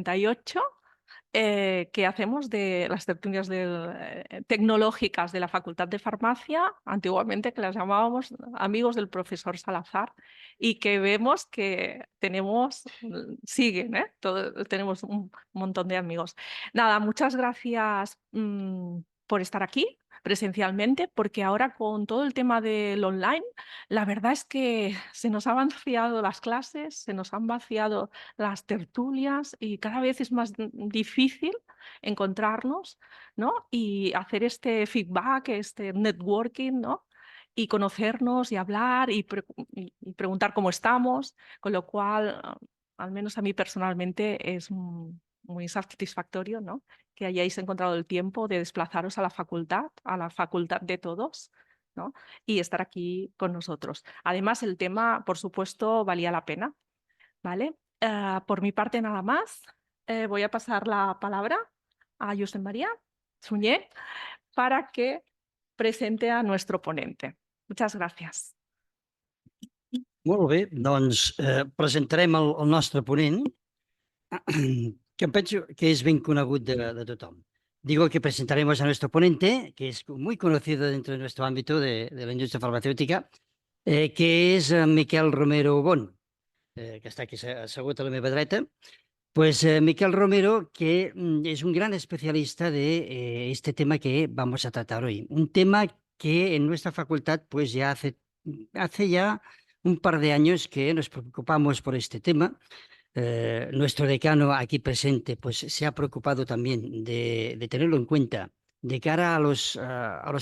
38 que hacemos de las tertulias tecnológicas de la Facultad de Farmacia, antiguamente que las llamábamos amigos del profesor Salazar, y que vemos que siguen, ¿eh? Tenemos un montón de amigos. Nada, muchas gracias por estar aquí presencialmente, porque ahora con todo el tema del online, la verdad es que se nos han vaciado las clases, se nos han vaciado las tertulias y cada vez es más difícil encontrarnos, ¿no? Y hacer este feedback, este networking, ¿no? Y conocernos y hablar y preguntar cómo estamos, con lo cual, al menos a mí personalmente, es muy satisfactorio, ¿no? Que hayáis encontrado el tiempo de desplazaros a la facultad de todos, ¿no? Y estar aquí con nosotros. Además, el tema, por supuesto, valía la pena, ¿vale? Por mi parte, nada más. Voy a pasar la palabra a Josep María Suñé para que presente a nuestro ponente. Muchas gracias. Molt bé, doncs presentarem el nostre ponent, que em penso que es ben conegut de tothom. Digo que presentaremos a nuestro ponente, que es muy conocido dentro de nuestro ámbito de la industria farmacéutica, que és Miquel Romero Bon, que està aquí assegut a la meva dreta. Pues Miquel Romero, que es un gran especialista de este tema que vamos a tratar hoy. Un tema que en nuestra facultad pues ya hace ya un par de años que nos preocupamos por este tema. Nuestro decano aquí presente pues se ha preocupado también de tenerlo en cuenta de cara a los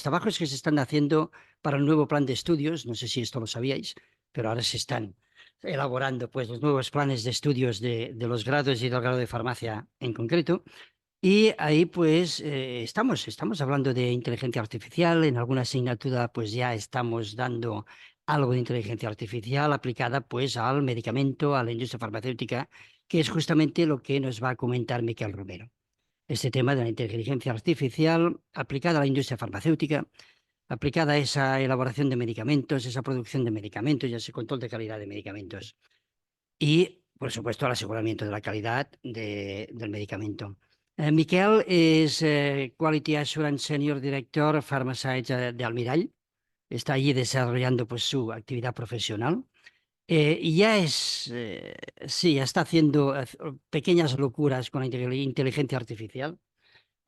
trabajos que se están haciendo para el nuevo plan de estudios. No sé si esto lo sabíais, pero ahora se están elaborando pues los nuevos planes de estudios de los grados y del grado de farmacia en concreto. Y ahí pues estamos hablando de inteligencia artificial. En alguna asignatura pues ya estamos dando algo de inteligencia artificial aplicada pues al medicamento, a la industria farmacéutica, que es justamente lo que nos va a comentar Miquel Romero. Este tema de la inteligencia artificial aplicada a la industria farmacéutica, aplicada a esa elaboración de medicamentos, esa producción de medicamentos y ese control de calidad de medicamentos. Y, por supuesto, al aseguramiento de la calidad del medicamento. Miquel és Quality Assurance Senior Director Pharmaceutic de Almirall. Está allí desarrollando pues, su actividad profesional. Y ya sí, ya está haciendo pequeñas locuras con la inteligencia artificial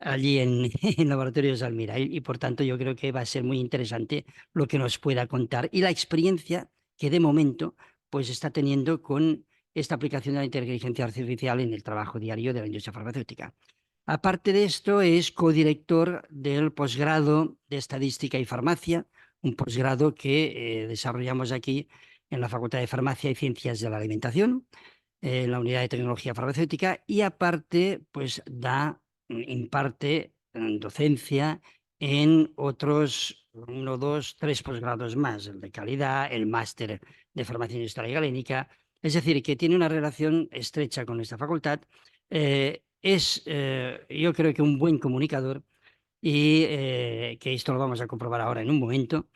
allí en Laboratorios Almirall, y por tanto yo creo que va a ser muy interesante lo que nos pueda contar y la experiencia que de momento pues está teniendo con esta aplicación de la inteligencia artificial en el trabajo diario de la industria farmacéutica. Aparte de esto, es codirector del posgrado de Estadística y Farmacia, un posgrado que desarrollamos aquí en la Facultad de Farmacia y Ciencias de la Alimentación, en la Unidad de Tecnología Farmacéutica, y aparte, pues imparte docencia en otros 1, 2, 3 posgrados más, el de calidad, el máster de farmacia industrial y galénica. Es decir, que tiene una relación estrecha con esta facultad. Yo creo que un buen comunicador, y que esto lo vamos a comprobar ahora en un momento,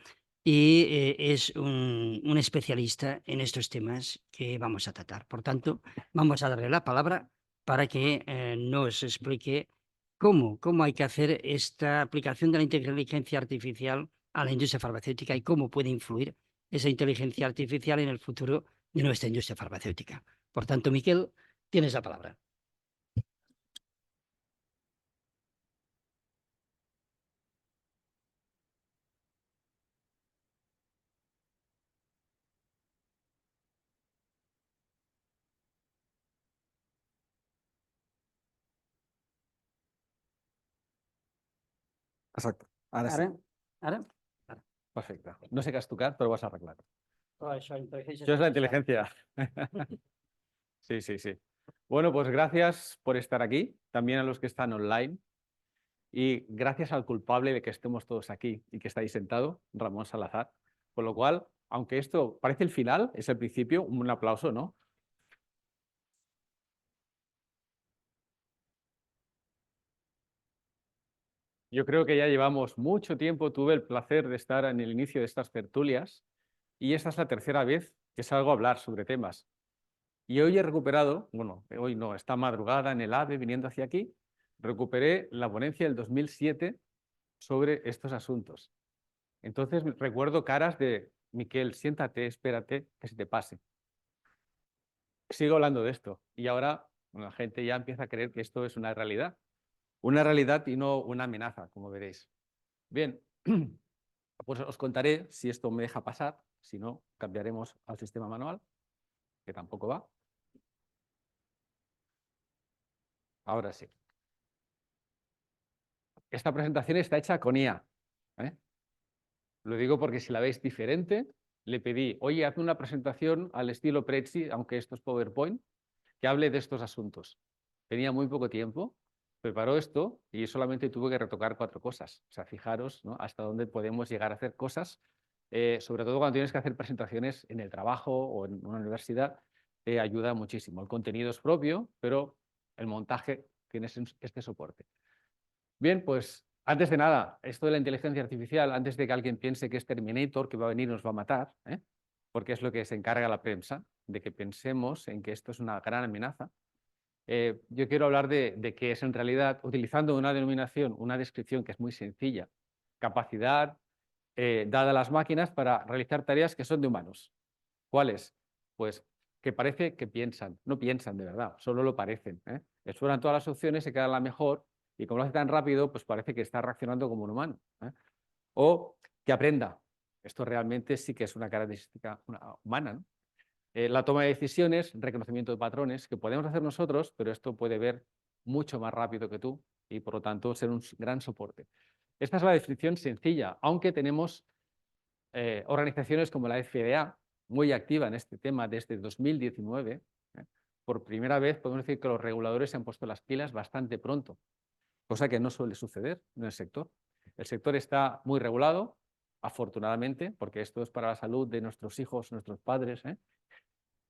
y es un especialista en estos temas que vamos a tratar. Por tanto, vamos a darle la palabra para que nos explique cómo hay que hacer esta aplicación de la inteligencia artificial a la industria farmacéutica y cómo puede influir esa inteligencia artificial en el futuro de nuestra industria farmacéutica. Por tanto, Miquel, tienes la palabra. Exacte. Ara sí. Ara? Perfecte. No sé què has tocat, però ho has arreglat. Això es la inteligencia. Sí, sí, sí. Bueno, pues gracias por estar aquí, también a los que están online, y gracias al culpable de que estemos todos aquí y que estáis sentado, Ramón Salazar. Con lo cual, aunque esto parece el final, es el principio, un aplauso, ¿no? Yo creo que ya llevamos mucho tiempo, tuve el placer de estar en el inicio de estas tertulias y esta es la tercera vez que salgo a hablar sobre temas. Y hoy he recuperado, bueno, hoy no, esta madrugada en el AVE viniendo hacia aquí, recuperé la ponencia del 2007 sobre estos asuntos. Entonces recuerdo caras de, Miquel, siéntate, espérate, que se te pase. Sigo hablando de esto y ahora la gente ya empieza a creer que esto es una realidad y no una amenaza, como veréis. Bien, pues os contaré si esto me deja pasar, si no, cambiaremos al sistema manual, que tampoco va. Ahora sí. Esta presentación está hecha con IA. ¿eh? Lo digo porque si la veis diferente, le pedí, oye, haz una presentación al estilo Prezi, aunque esto es PowerPoint, que hable de estos asuntos. Tenía muy poco tiempo, preparó esto y solamente tuve que retocar 4 cosas. O sea, fijaros, ¿no?, hasta dónde podemos llegar a hacer cosas, sobre todo cuando tienes que hacer presentaciones en el trabajo o en una universidad, te ayuda muchísimo. El contenido es propio, pero el montaje tienes este soporte. Bien, pues antes de nada, esto de la inteligencia artificial, antes de que alguien piense que es Terminator, que va a venir y nos va a matar, porque es lo que se encarga la prensa, de que pensemos en que esto es una gran amenaza. Yo quiero hablar de qué es en realidad, utilizando una denominación, una descripción que es muy sencilla, capacidad dada a las máquinas para realizar tareas que son de humanos. ¿Cuáles? Pues que parece que piensan, no piensan de verdad, solo lo parecen. Exploran todas las opciones, se quedan la mejor y como lo hace tan rápido, pues parece que está reaccionando como un humano. O que aprenda. Esto realmente sí que es una característica humana, ¿no? La toma de decisiones, reconocimiento de patrones, que podemos hacer nosotros, pero esto puede ver mucho más rápido que tú y por lo tanto ser un gran soporte. Esta es la descripción sencilla, aunque tenemos organizaciones como la FDA, muy activa en este tema desde 2019. Por primera vez podemos decir que los reguladores se han puesto las pilas bastante pronto, cosa que no suele suceder en el sector. El sector está muy regulado, afortunadamente, porque esto es para la salud de nuestros hijos, nuestros padres,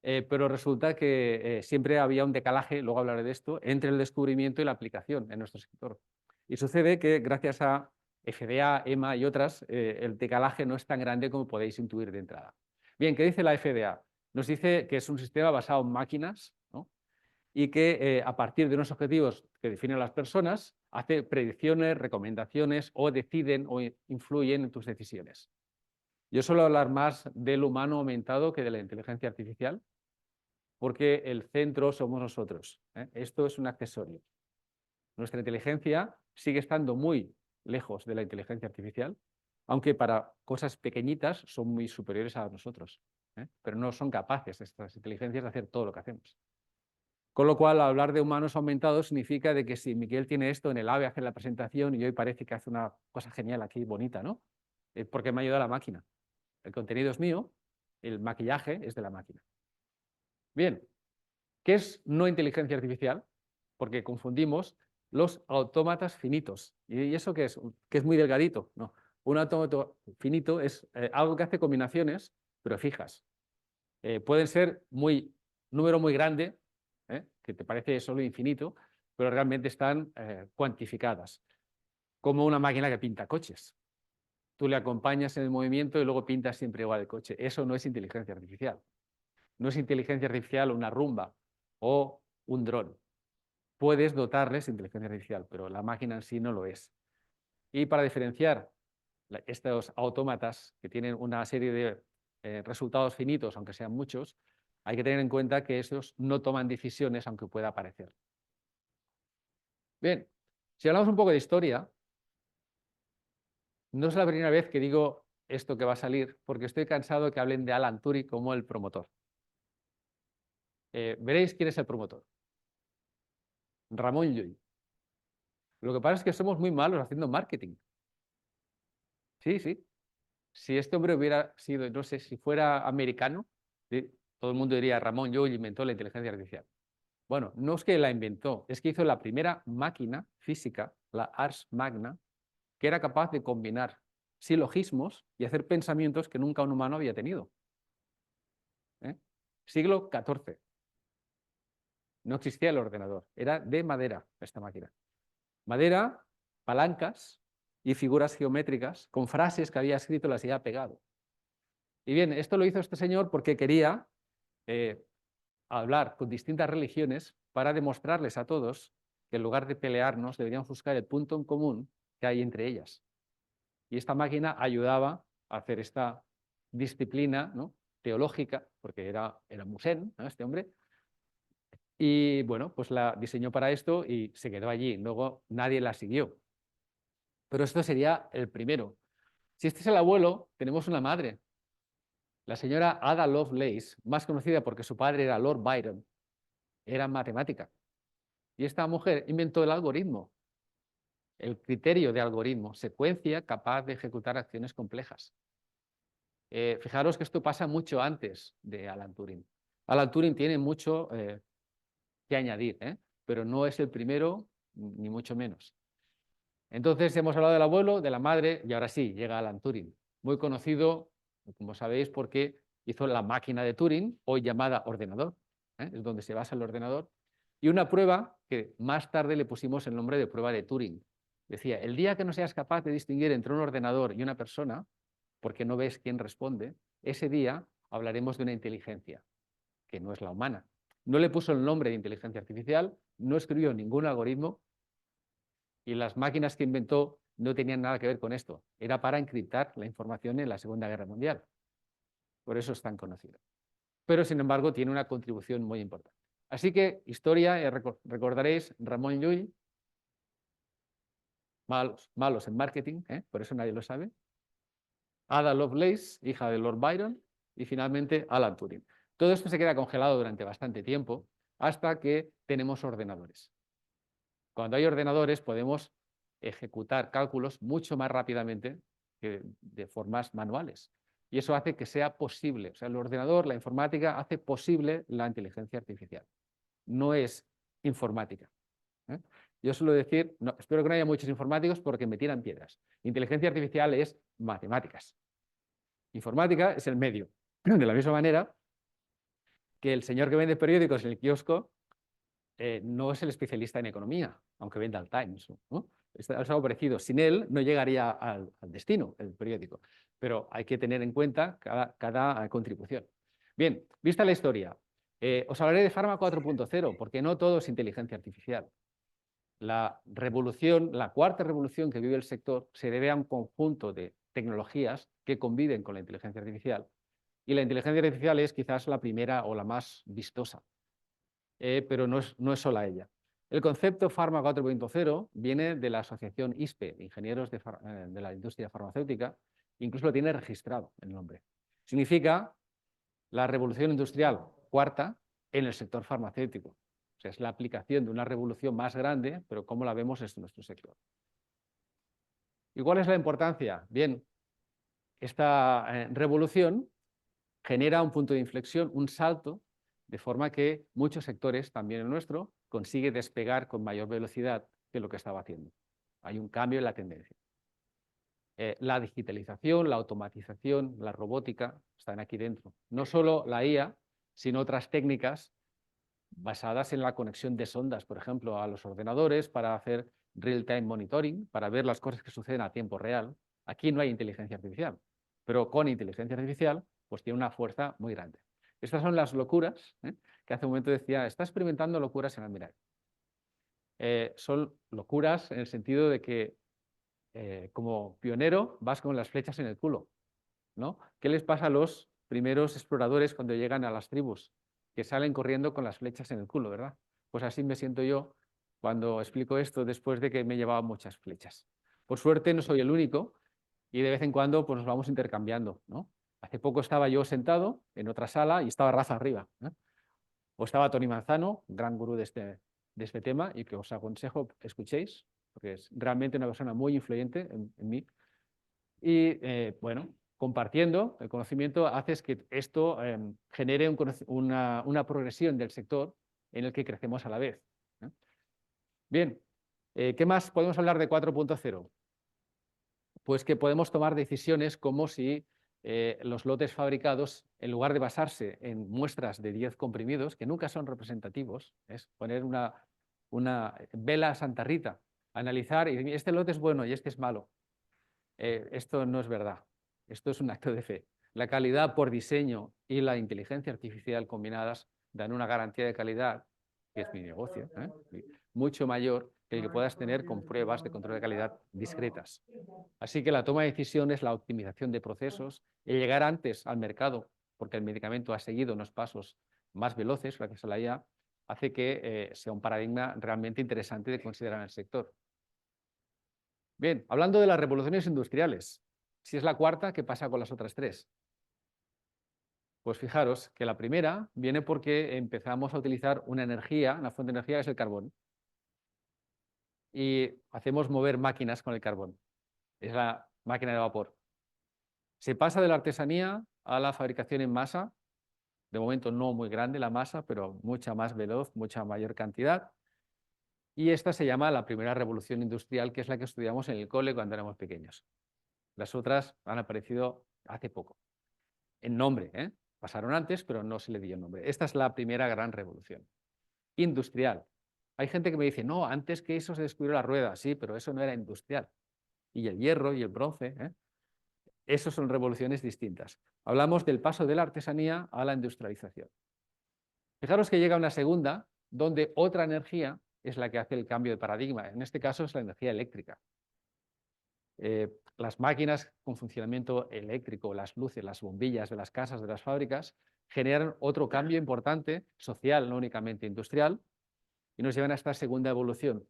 pero resulta que siempre había un decalaje, luego hablaré de esto, entre el descubrimiento y la aplicación en nuestro sector. Y sucede que gracias a FDA, EMA y otras, el decalaje no es tan grande como podéis intuir de entrada. Bien, ¿qué dice la FDA? Nos dice que es un sistema basado en máquinas, ¿no?, y que a partir de unos objetivos que definen las personas, hace predicciones, recomendaciones o deciden o influyen en tus decisiones. Yo suelo hablar más del humano aumentado que de la inteligencia artificial, porque el centro somos nosotros. Esto es un accesorio. Nuestra inteligencia sigue estando muy lejos de la inteligencia artificial, aunque para cosas pequeñitas son muy superiores a nosotros, pero no son capaces estas inteligencias de hacer todo lo que hacemos. Con lo cual, hablar de humanos aumentados significa de que si Miguel tiene esto en el AVE, hace la presentación y hoy parece que hace una cosa genial aquí, bonita, ¿no? Porque me ha ayudado la máquina. El contenido es mío, el maquillaje es de la máquina. Bien, ¿qué es no inteligencia artificial? Porque confundimos los autómatas finitos. ¿Y eso qué es? Que es muy delgadito. No, un autómata finito es algo que hace combinaciones, pero fijas. Pueden ser número muy grande, que te parece solo infinito, pero realmente están cuantificadas, como una máquina que pinta coches. Tú le acompañas en el movimiento y luego pintas siempre igual el coche. Eso no es inteligencia artificial. No es inteligencia artificial una rumba o un dron. Puedes dotarles inteligencia artificial, pero la máquina en sí no lo es. Y para diferenciar estos autómatas que tienen una serie de resultados finitos, aunque sean muchos, hay que tener en cuenta que esos no toman decisiones, aunque pueda parecer. Bien, si hablamos un poco de historia, no es la primera vez que digo esto que va a salir, porque estoy cansado de que hablen de Alan Turing como el promotor. Veréis quién es el promotor. Ramón Llull. Lo que pasa es que somos muy malos haciendo marketing. Sí, sí. Si este hombre hubiera sido, no sé, si fuera americano, todo el mundo diría Ramón Llull inventó la inteligencia artificial. Bueno, no es que la inventó, es que hizo la primera máquina física, la Ars Magna, que era capaz de combinar silogismos y hacer pensamientos que nunca un humano había tenido. Siglo XIV. No existía el ordenador, era de madera esta máquina. Madera, palancas y figuras geométricas con frases que había escrito, las había pegado. Y bien, esto lo hizo este señor porque quería a hablar con distintas religiones para demostrarles a todos que en lugar de pelearnos deberíamos buscar el punto en común que hay entre ellas. Y esta máquina ayudaba a hacer esta disciplina, ¿no?, teológica, porque era Musen, ¿no?, este hombre. Y bueno, pues la diseñó para esto y se quedó allí. Luego nadie la siguió. Pero esto sería el primero. Si este es el abuelo, tenemos una madre. La señora Ada Lovelace, más conocida porque su padre era Lord Byron, era matemática. Y esta mujer inventó el algoritmo, el criterio de algoritmo, secuencia capaz de ejecutar acciones complejas. Fijaros que esto pasa mucho antes de Alan Turing. Alan Turing tiene mucho que añadir, pero no es el primero, ni mucho menos. Entonces hemos hablado del abuelo, de la madre, y ahora sí, llega Alan Turing, muy conocido, como sabéis, porque hizo la máquina de Turing, hoy llamada ordenador, es donde se basa el ordenador, y una prueba que más tarde le pusimos el nombre de prueba de Turing. Decía, el día que no seas capaz de distinguir entre un ordenador y una persona, porque no ves quién responde, ese día hablaremos de una inteligencia, que no es la humana. No le puso el nombre de inteligencia artificial, no escribió ningún algoritmo, y las máquinas que inventó no tenían nada que ver con esto. Era para encriptar la información en la Segunda Guerra Mundial. Por eso es tan conocido. Pero, sin embargo, tiene una contribución muy importante. Así que, historia, recordaréis, Ramón Llull, malos en marketing, por eso nadie lo sabe. Ada Lovelace, hija de Lord Byron, y finalmente Alan Turing. Todo esto se queda congelado durante bastante tiempo hasta que tenemos ordenadores. Cuando hay ordenadores podemos ejecutar cálculos mucho más rápidamente que de formas manuales. Y eso hace que sea posible. O sea, el ordenador, la informática, hace posible la inteligencia artificial. No es informática. Yo suelo decir, no, espero que no haya muchos informáticos porque me tiran piedras. Inteligencia artificial es matemáticas. Informática es el medio. De la misma manera que el señor que vende periódicos en el kiosco no es el especialista en economía, aunque venda el Times, ¿no? Es algo parecido. Sin él no llegaría al destino el periódico, pero hay que tener en cuenta cada contribución. Bien, vista la historia, os hablaré de Pharma 4.0, porque no todo es inteligencia artificial. La revolución, la cuarta revolución que vive el sector se debe a un conjunto de tecnologías que conviven con la inteligencia artificial, y la inteligencia artificial es quizás la primera o la más vistosa. Pero no es sola ella. El concepto Pharma 4.0 viene de la asociación ISPE, Ingenieros de la Industria Farmacéutica, incluso lo tiene registrado el nombre. Significa la revolución industrial cuarta en el sector farmacéutico. O sea, es la aplicación de una revolución más grande, pero ¿cómo la vemos en nuestro sector? ¿Y cuál es la importancia? Bien, esta revolución genera un punto de inflexión, un salto, de forma que muchos sectores, también el nuestro, consigue despegar con mayor velocidad que lo que estaba haciendo. Hay un cambio en la tendencia. La digitalización, la automatización, la robótica están aquí dentro. No solo la IA, sino otras técnicas basadas en la conexión de sondas, por ejemplo, a los ordenadores para hacer real-time monitoring, para ver las cosas que suceden a tiempo real. Aquí no hay inteligencia artificial, pero con inteligencia artificial pues tiene una fuerza muy grande. Estas son las locuras, que hace un momento decía, está experimentando locuras en Almirall. Son locuras en el sentido de que como pionero vas con las flechas en el culo, ¿no? ¿Qué les pasa a los primeros exploradores cuando llegan a las tribus? Que salen corriendo con las flechas en el culo, ¿verdad? Pues así me siento yo cuando explico esto después de que me he llevado muchas flechas. Por suerte no soy el único y de vez en cuando pues, nos vamos intercambiando, ¿no? Hace poco estaba yo sentado en otra sala y estaba Rafa arriba. O estaba Tony Manzano, gran gurú de este tema y que os aconsejo escuchéis, porque es realmente una persona muy influyente en mí. Y bueno, compartiendo el conocimiento haces que esto genere una progresión del sector en el que crecemos a la vez. Bien, ¿qué más podemos hablar de 4.0? Pues que podemos tomar decisiones como si los lotes fabricados, en lugar de basarse en muestras de 10 comprimidos, que nunca son representativos, es poner una vela a Santa Rita, analizar y decir, este lote es bueno y este es malo. Esto no es verdad, esto es un acto de fe. La calidad por diseño y la inteligencia artificial combinadas dan una garantía de calidad, que es mi negocio, mucho mayor que el que puedas tener con pruebas de control de calidad discretas. Así que la toma de decisiones, la optimización de procesos, el llegar antes al mercado, porque el medicamento ha seguido unos pasos más veloces gracias a la IA, hace que sea un paradigma realmente interesante de considerar en el sector. Bien, hablando de las revoluciones industriales, si es la cuarta, ¿qué pasa con las otras tres? Pues fijaros que la primera viene porque empezamos a utilizar una energía, una fuente de energía que es el carbón, y hacemos mover máquinas con el carbón. Es la máquina de vapor. Se pasa de la artesanía a la fabricación en masa, de momento no muy grande la masa, pero mucha más veloz, mucha mayor cantidad. Y esta se llama la primera revolución industrial, que es la que estudiamos en el cole cuando éramos pequeños. Las otras han aparecido hace poco. En nombre, pasaron antes, pero no se le dio nombre. Esta es la primera gran revolución industrial. Hay gente que me dice, no, antes que eso se descubrió la rueda. Sí, pero eso no era industrial. Y el hierro y el bronce, esas son revoluciones distintas. Hablamos del paso de la artesanía a la industrialización. Fijaros que llega una segunda, donde otra energía es la que hace el cambio de paradigma. En este caso es la energía eléctrica. Las máquinas con funcionamiento eléctrico, las luces, las bombillas de las casas, de las fábricas, generan otro cambio importante, social, no únicamente industrial, y nos llevan a esta segunda evolución.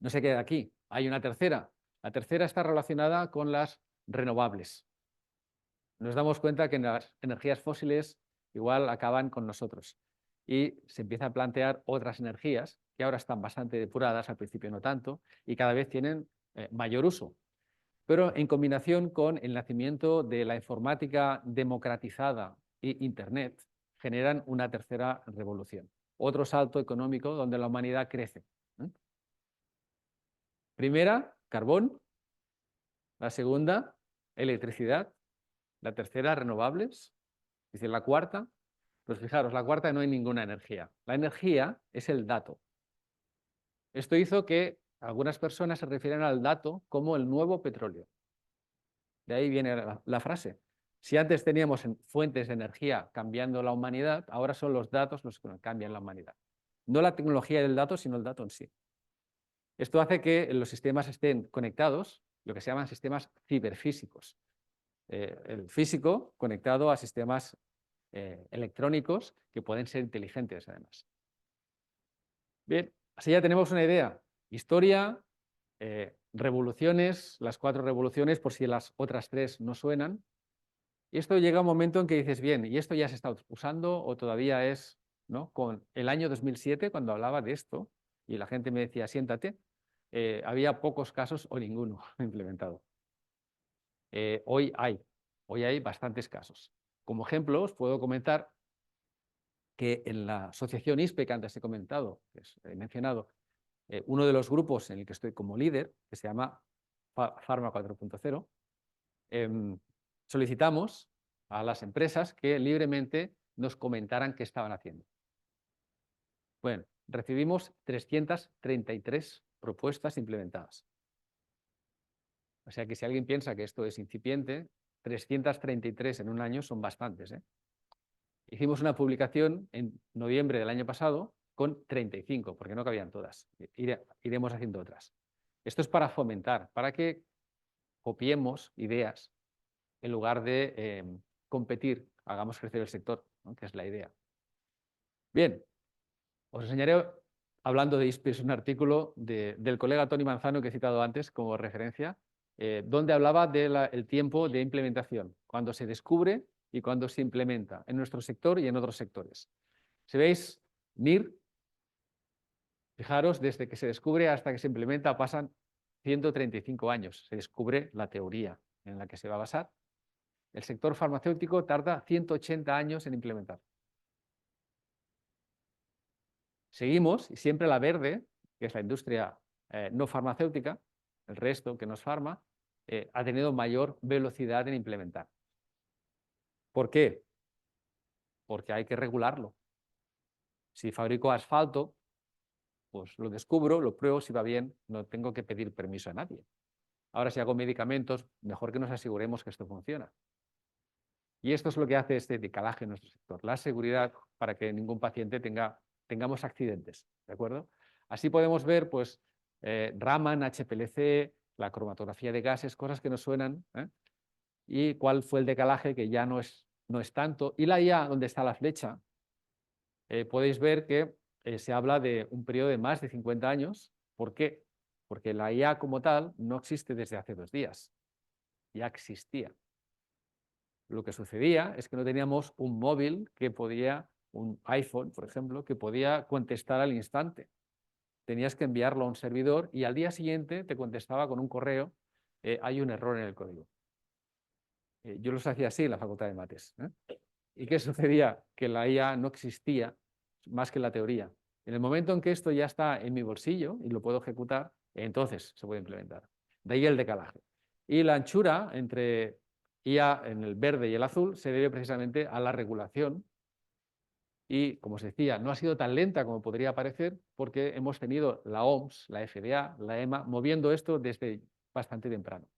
No se queda aquí, hay una tercera. La tercera está relacionada con las renovables. Nos damos cuenta que las energías fósiles igual acaban con nosotros y se empieza a plantear otras energías que ahora están bastante depuradas, al principio no tanto, y cada vez tienen mayor uso. Pero en combinación con el nacimiento de la informática democratizada e Internet, generan una tercera revolución. Otro salto económico donde la humanidad crece. Primera, carbón. La segunda, electricidad. La tercera, renovables. Es decir, la cuarta, pues fijaros, la cuarta no hay ninguna energía. La energía es el dato. Esto hizo que algunas personas se refieran al dato como el nuevo petróleo. De ahí viene la frase. Si antes teníamos fuentes de energía cambiando la humanidad, ahora son los datos los que cambian la humanidad. No la tecnología del dato, sino el dato en sí. Esto hace que los sistemas estén conectados, lo que se llaman sistemas ciberfísicos. El físico conectado a sistemas electrónicos que pueden ser inteligentes además. Bien, así ya tenemos una idea. Historia, revoluciones, las 4 revoluciones, por si las otras 3 no suenan. Y esto llega a un momento en que dices, bien, ¿y esto ya se está usando o todavía es, ¿no? Con el año 2007, cuando hablaba de esto, y la gente me decía, siéntate, había pocos casos o ninguno implementado. Hoy hay bastantes casos. Como ejemplo, os puedo comentar que en la asociación ISPE, que antes he comentado, que he mencionado, uno de los grupos en el que estoy como líder, que se llama Pharma 4.0, solicitamos a las empresas que libremente nos comentaran qué estaban haciendo. Bueno, recibimos 333 propuestas implementadas. O sea que si alguien piensa que esto es incipiente, 333 en un año son bastantes. Hicimos una publicación en noviembre del año pasado con 35, porque no cabían todas. Iremos haciendo otras. Esto es para fomentar, para que copiemos ideas en lugar de competir, hagamos crecer el sector, ¿no? Que es la idea. Bien, os enseñaré, hablando de ISPE, un artículo del colega Tony Manzano que he citado antes como referencia, donde hablaba del tiempo de implementación, cuando se descubre y cuando se implementa en nuestro sector y en otros sectores. Si veis, NIR, fijaros, desde que se descubre hasta que se implementa pasan 135 años. Se descubre la teoría en la que se va a basar. El sector farmacéutico tarda 180 años en implementar. Seguimos, y siempre la verde, que es la industria no farmacéutica, el resto que no es farma, ha tenido mayor velocidad en implementar. ¿Por qué? Porque hay que regularlo. Si fabrico asfalto, pues lo descubro, lo pruebo, si va bien, no tengo que pedir permiso a nadie. Ahora, si hago medicamentos, mejor que nos aseguremos que esto funciona. Y esto es lo que hace este decalaje en nuestro sector, la seguridad para que ningún paciente tengamos accidentes, ¿de acuerdo? Así podemos ver, pues, Raman, HPLC, la cromatografía de gases, cosas que nos suenan, ¿eh? Y cuál fue el decalaje, que ya no es tanto. Y la IA, donde está la flecha, podéis ver que se habla de un periodo de más de 50 años. ¿Por qué? Porque la IA como tal no existe desde hace 2 días, ya existía. Lo que sucedía es que no teníamos un móvil que podía, un iPhone, por ejemplo, que podía contestar al instante. Tenías que enviarlo a un servidor y al día siguiente te contestaba con un correo, hay un error en el código. Yo los hacía así en la facultad de mates, ¿eh? ¿Y qué sucedía? Que la IA no existía más que la teoría. En el momento en que esto ya está en mi bolsillo y lo puedo ejecutar, entonces se puede implementar. De ahí el decalaje. Y la anchura entre IA en el verde y el azul se debe precisamente a la regulación. Y, como os decía, no ha sido tan lenta como podría parecer, porque hemos tenido la OMS, la FDA, la EMA, moviendo esto desde bastante temprano.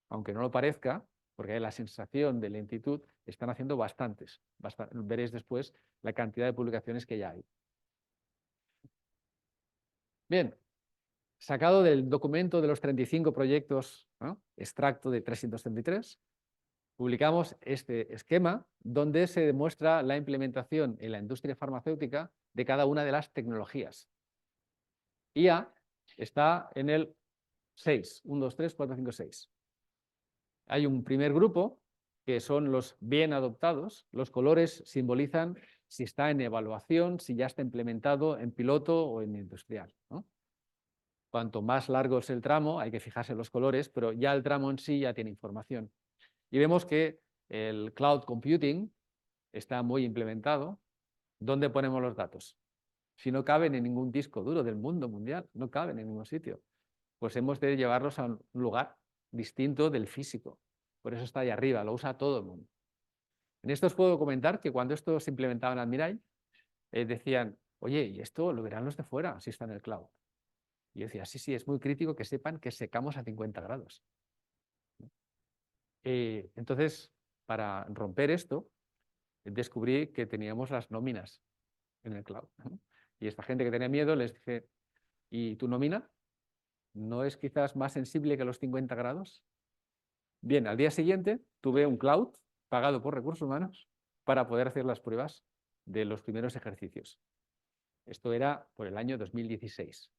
Aunque no lo parezca, porque hay la sensación de lentitud, están haciendo bastantes. Veréis después la cantidad de publicaciones que ya hay. Bien, sacado del documento de los 35 proyectos, ¿no?, extracto de 333, publicamos este esquema donde se demuestra la implementación en la industria farmacéutica de cada una de las tecnologías. IA está en el 6, 1, 2, 3, 4, 5, 6. Hay un primer grupo que son los bien adoptados. Los colores simbolizan si está en evaluación, si ya está implementado en piloto o en industrial, ¿no? Cuanto más largo es el tramo, hay que fijarse en los colores, pero ya el tramo en sí ya tiene información. Y vemos que el cloud computing está muy implementado. ¿Dónde ponemos los datos? Si no caben en ningún disco duro del mundo mundial, no caben en ningún sitio, pues hemos de llevarlos a un lugar distinto del físico. Por eso está ahí arriba, lo usa todo el mundo. En esto os puedo comentar que cuando esto se implementaba en Admiral, decían, oye, ¿y esto lo verán los de fuera si está en el cloud? Y yo decía, sí, sí, es muy crítico que sepan que secamos a 50 grados. Entonces, para romper esto, descubrí que teníamos las nóminas en el cloud, ¿no? Y esta gente que tenía miedo les dije, ¿y tu nómina no es quizás más sensible que los 50 grados? Bien, al día siguiente tuve un cloud pagado por recursos humanos para poder hacer las pruebas de los primeros ejercicios. Esto era por el año 2016.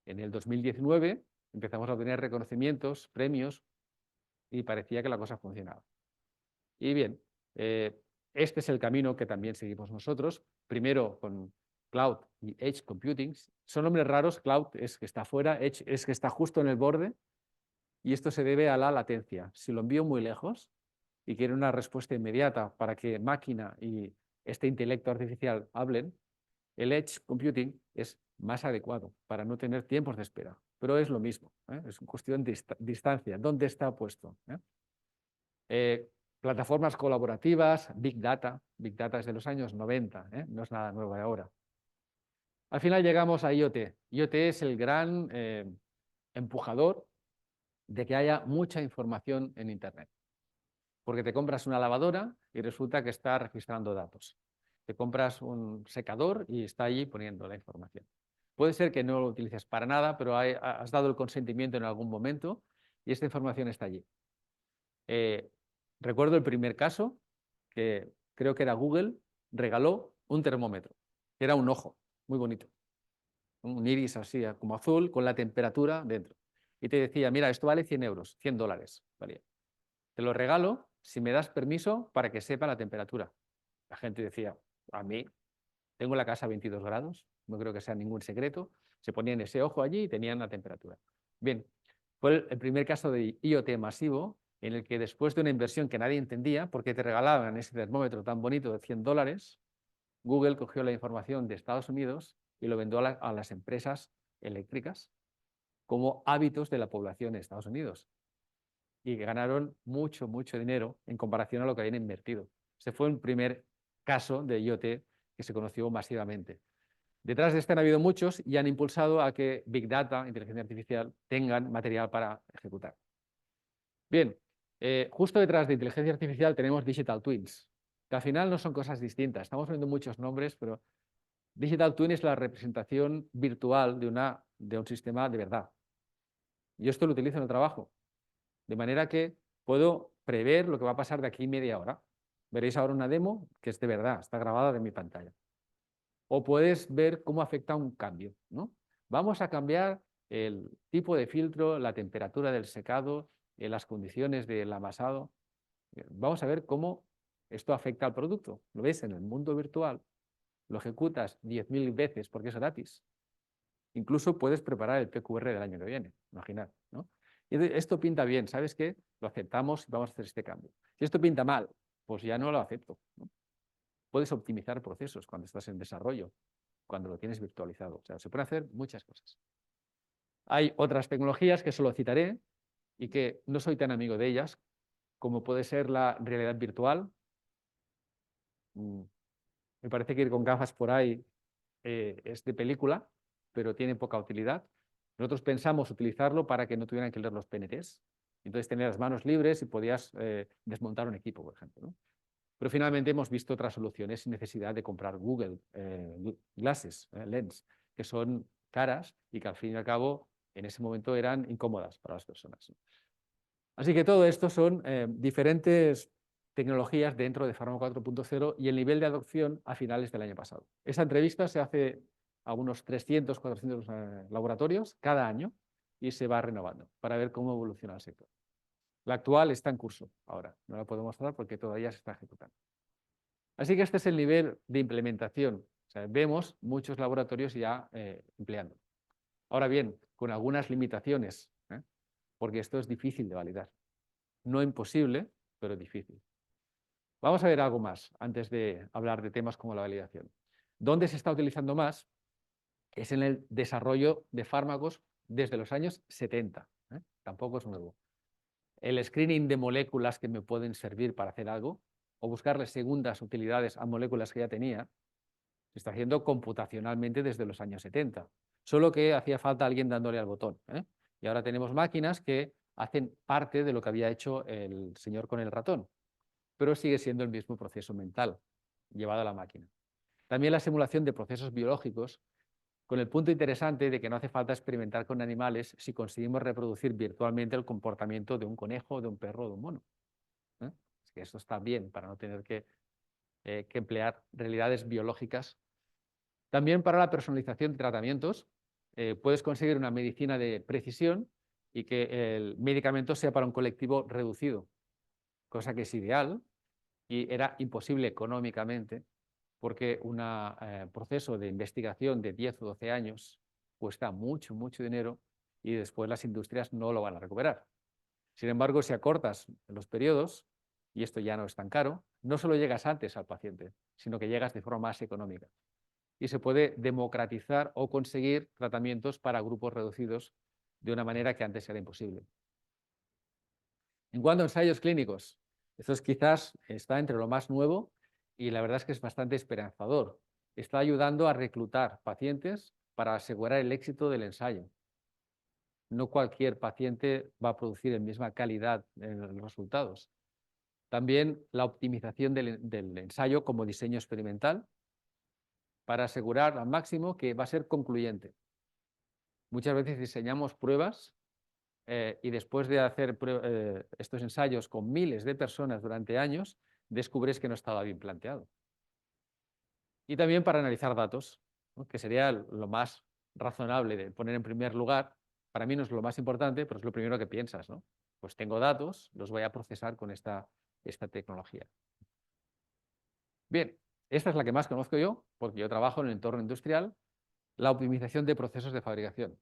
En el 2019 empezamos a obtener reconocimientos, premios, y parecía que la cosa funcionaba. Y bien, este es el camino que también seguimos nosotros, primero con Cloud y Edge Computing. Son nombres raros, Cloud es que está fuera, Edge es que está justo en el borde, y esto se debe a la latencia. Si lo envío muy lejos y quiero una respuesta inmediata para que máquina y este intelecto artificial hablen, el Edge Computing es más adecuado para no tener tiempos de espera, pero es lo mismo, ¿eh? Es cuestión de distancia, ¿dónde está puesto? Plataformas colaborativas, Big Data es de los años 90, no es nada nuevo de ahora. Al final llegamos a IoT. IoT es el gran empujador de que haya mucha información en Internet. Porque te compras una lavadora y resulta que está registrando datos. Te compras un secador y está allí poniendo la información. Puede ser que no lo utilices para nada, pero has dado el consentimiento en algún momento y esta información está allí. Recuerdo el primer caso, que creo que era Google, regaló un termómetro, que era un ojo, muy bonito. Un iris así, como azul, con la temperatura dentro. Y te decía, mira, esto vale 100 euros, $100. Vale. Te lo regalo si me das permiso para que sepa la temperatura. La gente decía, a mí, tengo la casa a 22 grados, no creo que sea ningún secreto. Se ponían ese ojo allí y tenían la temperatura. Bien, fue el primer caso de IoT masivo en el que después de una inversión que nadie entendía, porque te regalaban ese termómetro tan bonito de $100, Google cogió la información de Estados Unidos y lo vendió a las empresas eléctricas como hábitos de la población de Estados Unidos. Y ganaron mucho, mucho dinero en comparación a lo que habían invertido. Ese fue un primer caso de IoT que se conoció masivamente. Detrás de este han habido muchos y han impulsado a que Big Data, inteligencia artificial, tengan material para ejecutar. Bien, Justo detrás de inteligencia artificial tenemos digital twins, que al final no son cosas distintas. Estamos viendo muchos nombres, pero digital twin es la representación virtual de un sistema de verdad. Yo esto lo utilizo en el trabajo, de manera que puedo prever lo que va a pasar de aquí media hora. Veréis ahora una demo que es de verdad, está grabada de mi pantalla. O puedes ver cómo afecta un cambio, ¿no? Vamos a cambiar el tipo de filtro, la temperatura del secado, las condiciones del amasado. Vamos a ver cómo esto afecta al producto. Lo ves en el mundo virtual, lo ejecutas 10.000 veces porque es gratis. Incluso puedes preparar el PQR del año que viene, imaginad, ¿no? Y esto pinta bien, ¿sabes qué? Lo aceptamos y vamos a hacer este cambio. Si esto pinta mal, pues ya no lo acepto, ¿no? Puedes optimizar procesos cuando estás en desarrollo, cuando lo tienes virtualizado. O sea, se pueden hacer muchas cosas. Hay otras tecnologías que solo citaré y que no soy tan amigo de ellas, como puede ser la realidad virtual. Me parece que ir con gafas por ahí es de película, pero tiene poca utilidad. Nosotros pensamos utilizarlo para que no tuvieran que leer los PNTs. Entonces tenías las manos libres y podías desmontar un equipo, por ejemplo, ¿no? Pero finalmente hemos visto otras soluciones sin necesidad de comprar Google Glasses, Lens, que son caras y que al fin y al cabo en ese momento eran incómodas para las personas, ¿no? Así que todo esto son diferentes tecnologías dentro de Fármaco 4.0 y el nivel de adopción a finales del año pasado. Esa entrevista se hace a unos 300, 400 laboratorios cada año y se va renovando para ver cómo evoluciona el sector. La actual está en curso ahora, no la puedo mostrar porque todavía se está ejecutando. Así que este es el nivel de implementación. O sea, vemos muchos laboratorios ya empleando. Ahora bien, con algunas limitaciones, porque esto es difícil de validar. No imposible, pero difícil. Vamos a ver algo más antes de hablar de temas como la validación. ¿Dónde se está utilizando más? Es en el desarrollo de fármacos desde los años 70. Tampoco es nuevo. El screening de moléculas que me pueden servir para hacer algo o buscarle segundas utilidades a moléculas que ya tenía, se está haciendo computacionalmente desde los años 70. Solo que hacía falta alguien dándole al botón. Y ahora tenemos máquinas que hacen parte de lo que había hecho el señor con el ratón, pero sigue siendo el mismo proceso mental llevado a la máquina. También la simulación de procesos biológicos, con el punto interesante de que no hace falta experimentar con animales si conseguimos reproducir virtualmente el comportamiento de un conejo, de un perro o de un mono. Es que eso está bien para no tener que emplear realidades biológicas. También para la personalización de tratamientos, puedes conseguir una medicina de precisión y que el medicamento sea para un colectivo reducido, cosa que es ideal y era imposible económicamente porque un proceso de investigación de 10 o 12 años cuesta mucho, mucho dinero y después las industrias no lo van a recuperar. Sin embargo, si acortas los periodos, y esto ya no es tan caro, no solo llegas antes al paciente, sino que llegas de forma más económica. Y se puede democratizar o conseguir tratamientos para grupos reducidos de una manera que antes era imposible. En cuanto a ensayos clínicos, esto quizás está entre lo más nuevo y la verdad es que es bastante esperanzador. Está ayudando a reclutar pacientes para asegurar el éxito del ensayo. No cualquier paciente va a producir la misma calidad en los resultados. También la optimización del ensayo como diseño experimental para asegurar al máximo que va a ser concluyente. Muchas veces diseñamos pruebas y después de hacer estos ensayos con miles de personas durante años, descubres que no estaba bien planteado. Y también para analizar datos, ¿no? Que sería lo más razonable de poner en primer lugar. Para mí no es lo más importante, pero es lo primero que piensas, ¿no? Pues tengo datos, los voy a procesar con esta tecnología. Bien, esta es la que más conozco yo, porque yo trabajo en el entorno industrial, la optimización de procesos de fabricación.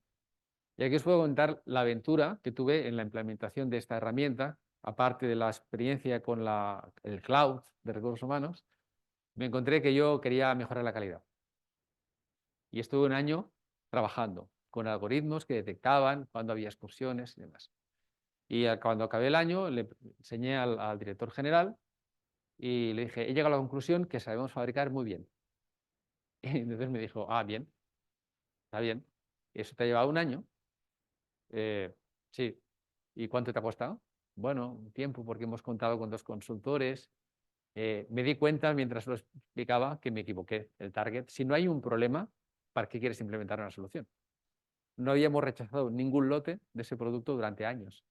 Y aquí os puedo contar la aventura que tuve en la implementación de esta herramienta, aparte de la experiencia con el cloud de recursos humanos, me encontré que yo quería mejorar la calidad. Y estuve un año trabajando con algoritmos que detectaban cuando había excursiones y demás. Y cuando acabé el año le enseñé al director general y le dije, he llegado a la conclusión que sabemos fabricar muy bien. Y entonces me dijo, ah, bien, está bien. ¿Eso te ha llevado un año? Sí. ¿Y cuánto te ha costado? bueno, un tiempo porque hemos contado con 2 consultores. Me di cuenta mientras lo explicaba que me equivoqué el target. Si no hay un problema, ¿para qué quieres implementar una solución? No habíamos rechazado ningún lote de ese producto durante años.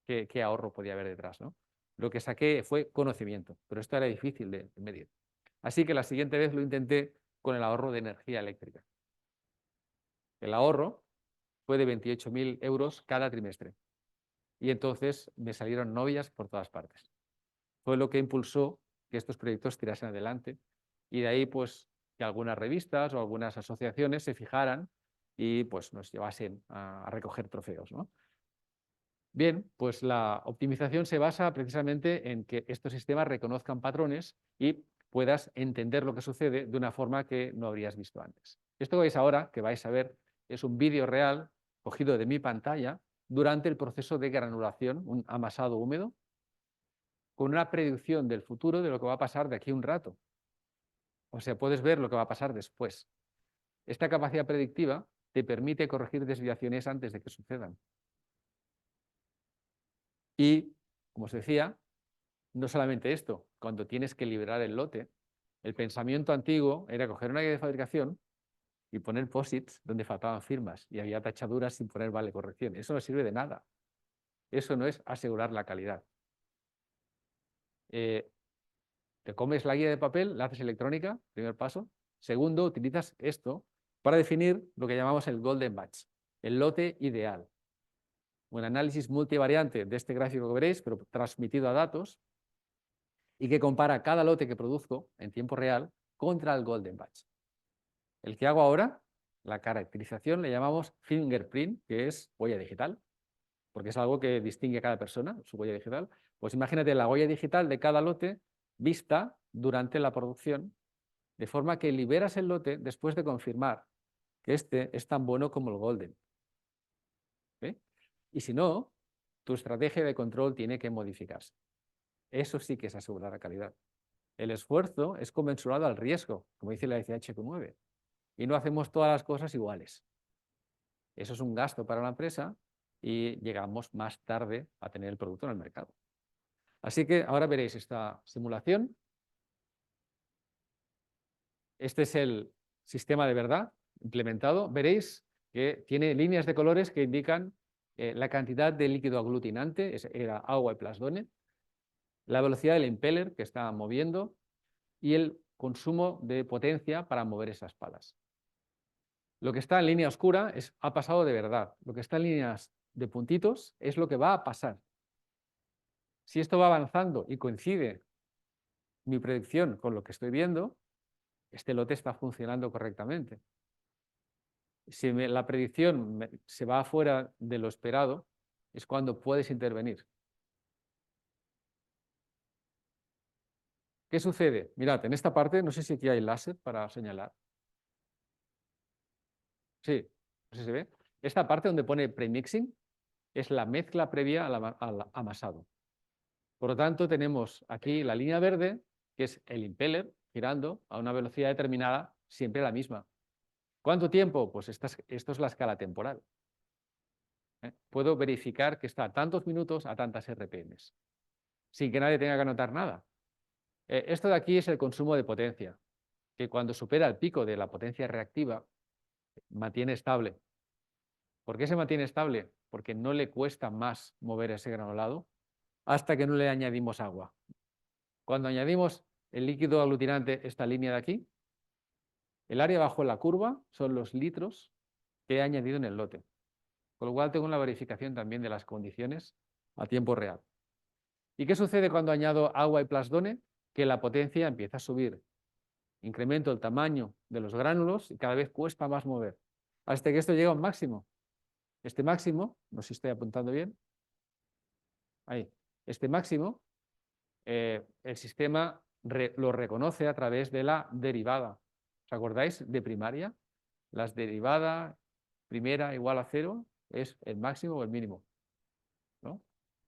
¿Qué ahorro podía haber detrás, ¿no? Lo que saqué fue conocimiento, pero esto era difícil de medir. Así que la siguiente vez lo intenté con el ahorro de energía eléctrica. El ahorro fue de 28.000 euros cada trimestre. Y entonces me salieron novias por todas partes. Fue lo que impulsó que estos proyectos tirasen adelante. Y de ahí, pues, que algunas revistas o algunas asociaciones se fijaran y pues nos llevasen a recoger trofeos, ¿no? Bien, pues la optimización se basa precisamente en que estos sistemas reconozcan patrones y puedas entender lo que sucede de una forma que no habrías visto antes. Esto que veis ahora, que vais a ver, es un vídeo real cogido de mi pantalla durante el proceso de granulación, un amasado húmedo, con una predicción del futuro de lo que va a pasar de aquí a un rato. O sea, puedes ver lo que va a pasar después. Esta capacidad predictiva te permite corregir desviaciones antes de que sucedan. Y, como os decía, no solamente esto, cuando tienes que liberar el lote, el pensamiento antiguo era coger una guía de fabricación y poner posits donde faltaban firmas y había tachaduras sin poner vale corrección. Eso no sirve de nada. Eso no es asegurar la calidad. Te comes la guía de papel, la haces electrónica, primer paso. Segundo, utilizas esto para definir lo que llamamos el golden batch, el lote ideal. Un análisis multivariante de este gráfico que veréis, pero transmitido a datos, y que compara cada lote que produzco en tiempo real contra el golden batch. El que hago ahora, la caracterización, le llamamos fingerprint, que es huella digital, porque es algo que distingue a cada persona, su huella digital. Pues imagínate la huella digital de cada lote vista durante la producción, de forma que liberas el lote después de confirmar que este es tan bueno como el golden. ¿Sí? Y si no, tu estrategia de control tiene que modificarse. Eso sí que es asegurar la calidad. El esfuerzo es conmensurado al riesgo, como dice la ICHQ9, y no hacemos todas las cosas iguales. Eso es un gasto para la empresa y llegamos más tarde a tener el producto en el mercado. Así que ahora veréis esta simulación. Este es el sistema de verdad implementado. Veréis que tiene líneas de colores que indican la cantidad de líquido aglutinante, era agua y plasdone, la velocidad del impeller que está moviendo y el consumo de potencia para mover esas palas. Lo que está en línea oscura ha pasado de verdad. Lo que está en líneas de puntitos es lo que va a pasar. Si esto va avanzando y coincide mi predicción con lo que estoy viendo, este lote está funcionando correctamente. Si la predicción se va afuera de lo esperado, es cuando puedes intervenir. ¿Qué sucede? Mirad, en esta parte, no sé si aquí hay láser para señalar. Sí, no sé si se ve. Esta parte donde pone premixing es la mezcla previa al amasado. Por lo tanto, tenemos aquí la línea verde, que es el impeller girando a una velocidad determinada, siempre la misma. ¿Cuánto tiempo? Pues esto es la escala temporal. Puedo verificar que está a tantos minutos a tantas RPMs, sin que nadie tenga que anotar nada. Esto de aquí es el consumo de potencia, que cuando supera el pico de la potencia reactiva, mantiene estable. ¿Por qué se mantiene estable? Porque no le cuesta más mover ese granulado hasta que no le añadimos agua. Cuando añadimos el líquido aglutinante, esta línea de aquí, el área bajo la curva son los litros que he añadido en el lote. Con lo cual tengo una verificación también de las condiciones a tiempo real. ¿Y qué sucede cuando añado agua y plasdone? Que la potencia empieza a subir. Incremento el tamaño de los gránulos y cada vez cuesta más mover. Hasta que esto llega a un máximo. Este máximo, no sé si estoy apuntando bien, ahí, este máximo, el sistema lo reconoce a través de la derivada. ¿Os acordáis de primaria? Las derivadas primera igual a 0 es el máximo o el mínimo, ¿no?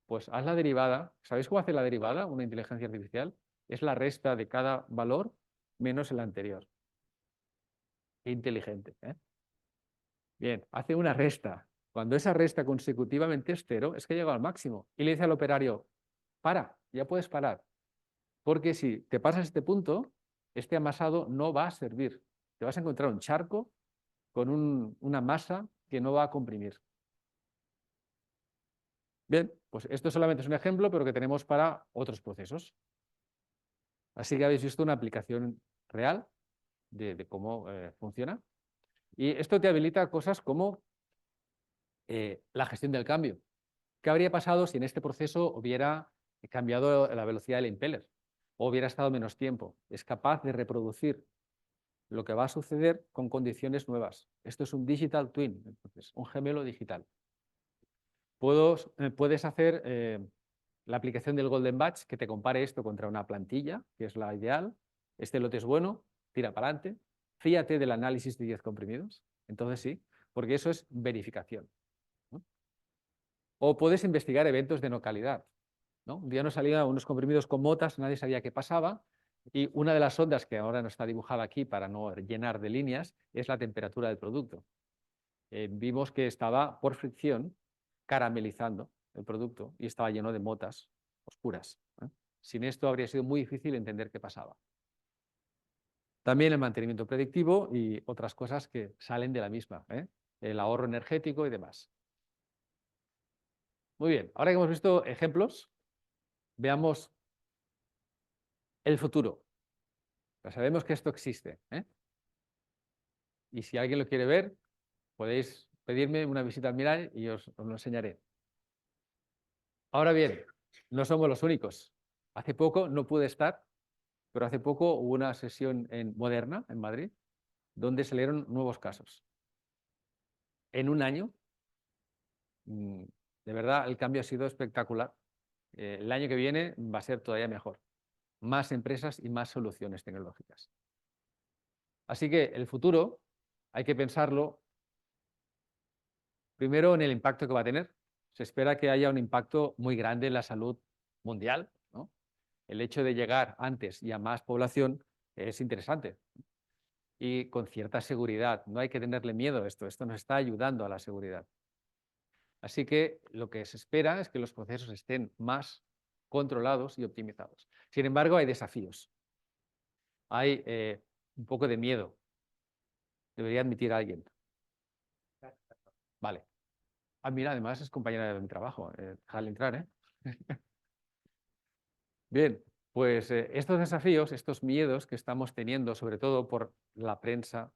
Pues haz la derivada. ¿Sabéis cómo hace la derivada una inteligencia artificial? Es la resta de cada valor menos el anterior. Qué inteligente, ¿eh? Bien, hace una resta. Cuando esa resta consecutivamente es 0, es que ha llegado al máximo. Y le dice al operario, para, ya puedes parar. Porque si te pasas este punto, este amasado no va a servir. Te vas a encontrar un charco con una masa que no va a comprimir. Bien, pues esto solamente es un ejemplo, pero que tenemos para otros procesos. Así que habéis visto una aplicación real de cómo funciona. Y esto te habilita cosas como la gestión del cambio. ¿Qué habría pasado si en este proceso hubiera cambiado la velocidad del impeller o hubiera estado menos tiempo? Es capaz de reproducir lo que va a suceder con condiciones nuevas. Esto es un digital twin, entonces, un gemelo digital. Puedes hacer la aplicación del Golden Batch que te compare esto contra una plantilla, que es la ideal. Este lote es bueno, tira para adelante. Fíjate del análisis de 10 comprimidos. Entonces sí, porque eso es verificación, ¿no? O puedes investigar eventos de no calidad, ¿no? Un día nos salían unos comprimidos con motas, nadie sabía qué pasaba, y una de las ondas que ahora no está dibujada aquí para no llenar de líneas es la temperatura del producto. Vimos que estaba por fricción caramelizando el producto y estaba lleno de motas oscuras, ¿eh? Sin esto habría sido muy difícil entender qué pasaba. También el mantenimiento predictivo y otras cosas que salen de la misma, ¿eh? El ahorro energético y demás. Muy bien, ahora que hemos visto ejemplos, veamos el futuro. Ya sabemos que esto existe, ¿eh? Y si alguien lo quiere ver, podéis pedirme una visita al Mirai y os lo enseñaré. Ahora bien, no somos los únicos. Hace poco no pude estar, pero hace poco hubo una sesión en Moderna, en Madrid, donde salieron nuevos casos. En un año, de verdad, el cambio ha sido espectacular. El año que viene va a ser todavía mejor. Más empresas y más soluciones tecnológicas. Así que el futuro hay que pensarlo primero en el impacto que va a tener. Se espera que haya un impacto muy grande en la salud mundial, ¿no? El hecho de llegar antes y a más población es interesante y con cierta seguridad. No hay que tenerle miedo a esto. Esto nos está ayudando a la seguridad. Así que lo que se espera es que los procesos estén más controlados y optimizados. Sin embargo, hay desafíos. Hay un poco de miedo. Debería admitir a alguien. Vale. Ah, mira, además es compañera de mi trabajo. Déjale entrar, ¿eh? Bien, pues estos desafíos, estos miedos que estamos teniendo, sobre todo por la prensa,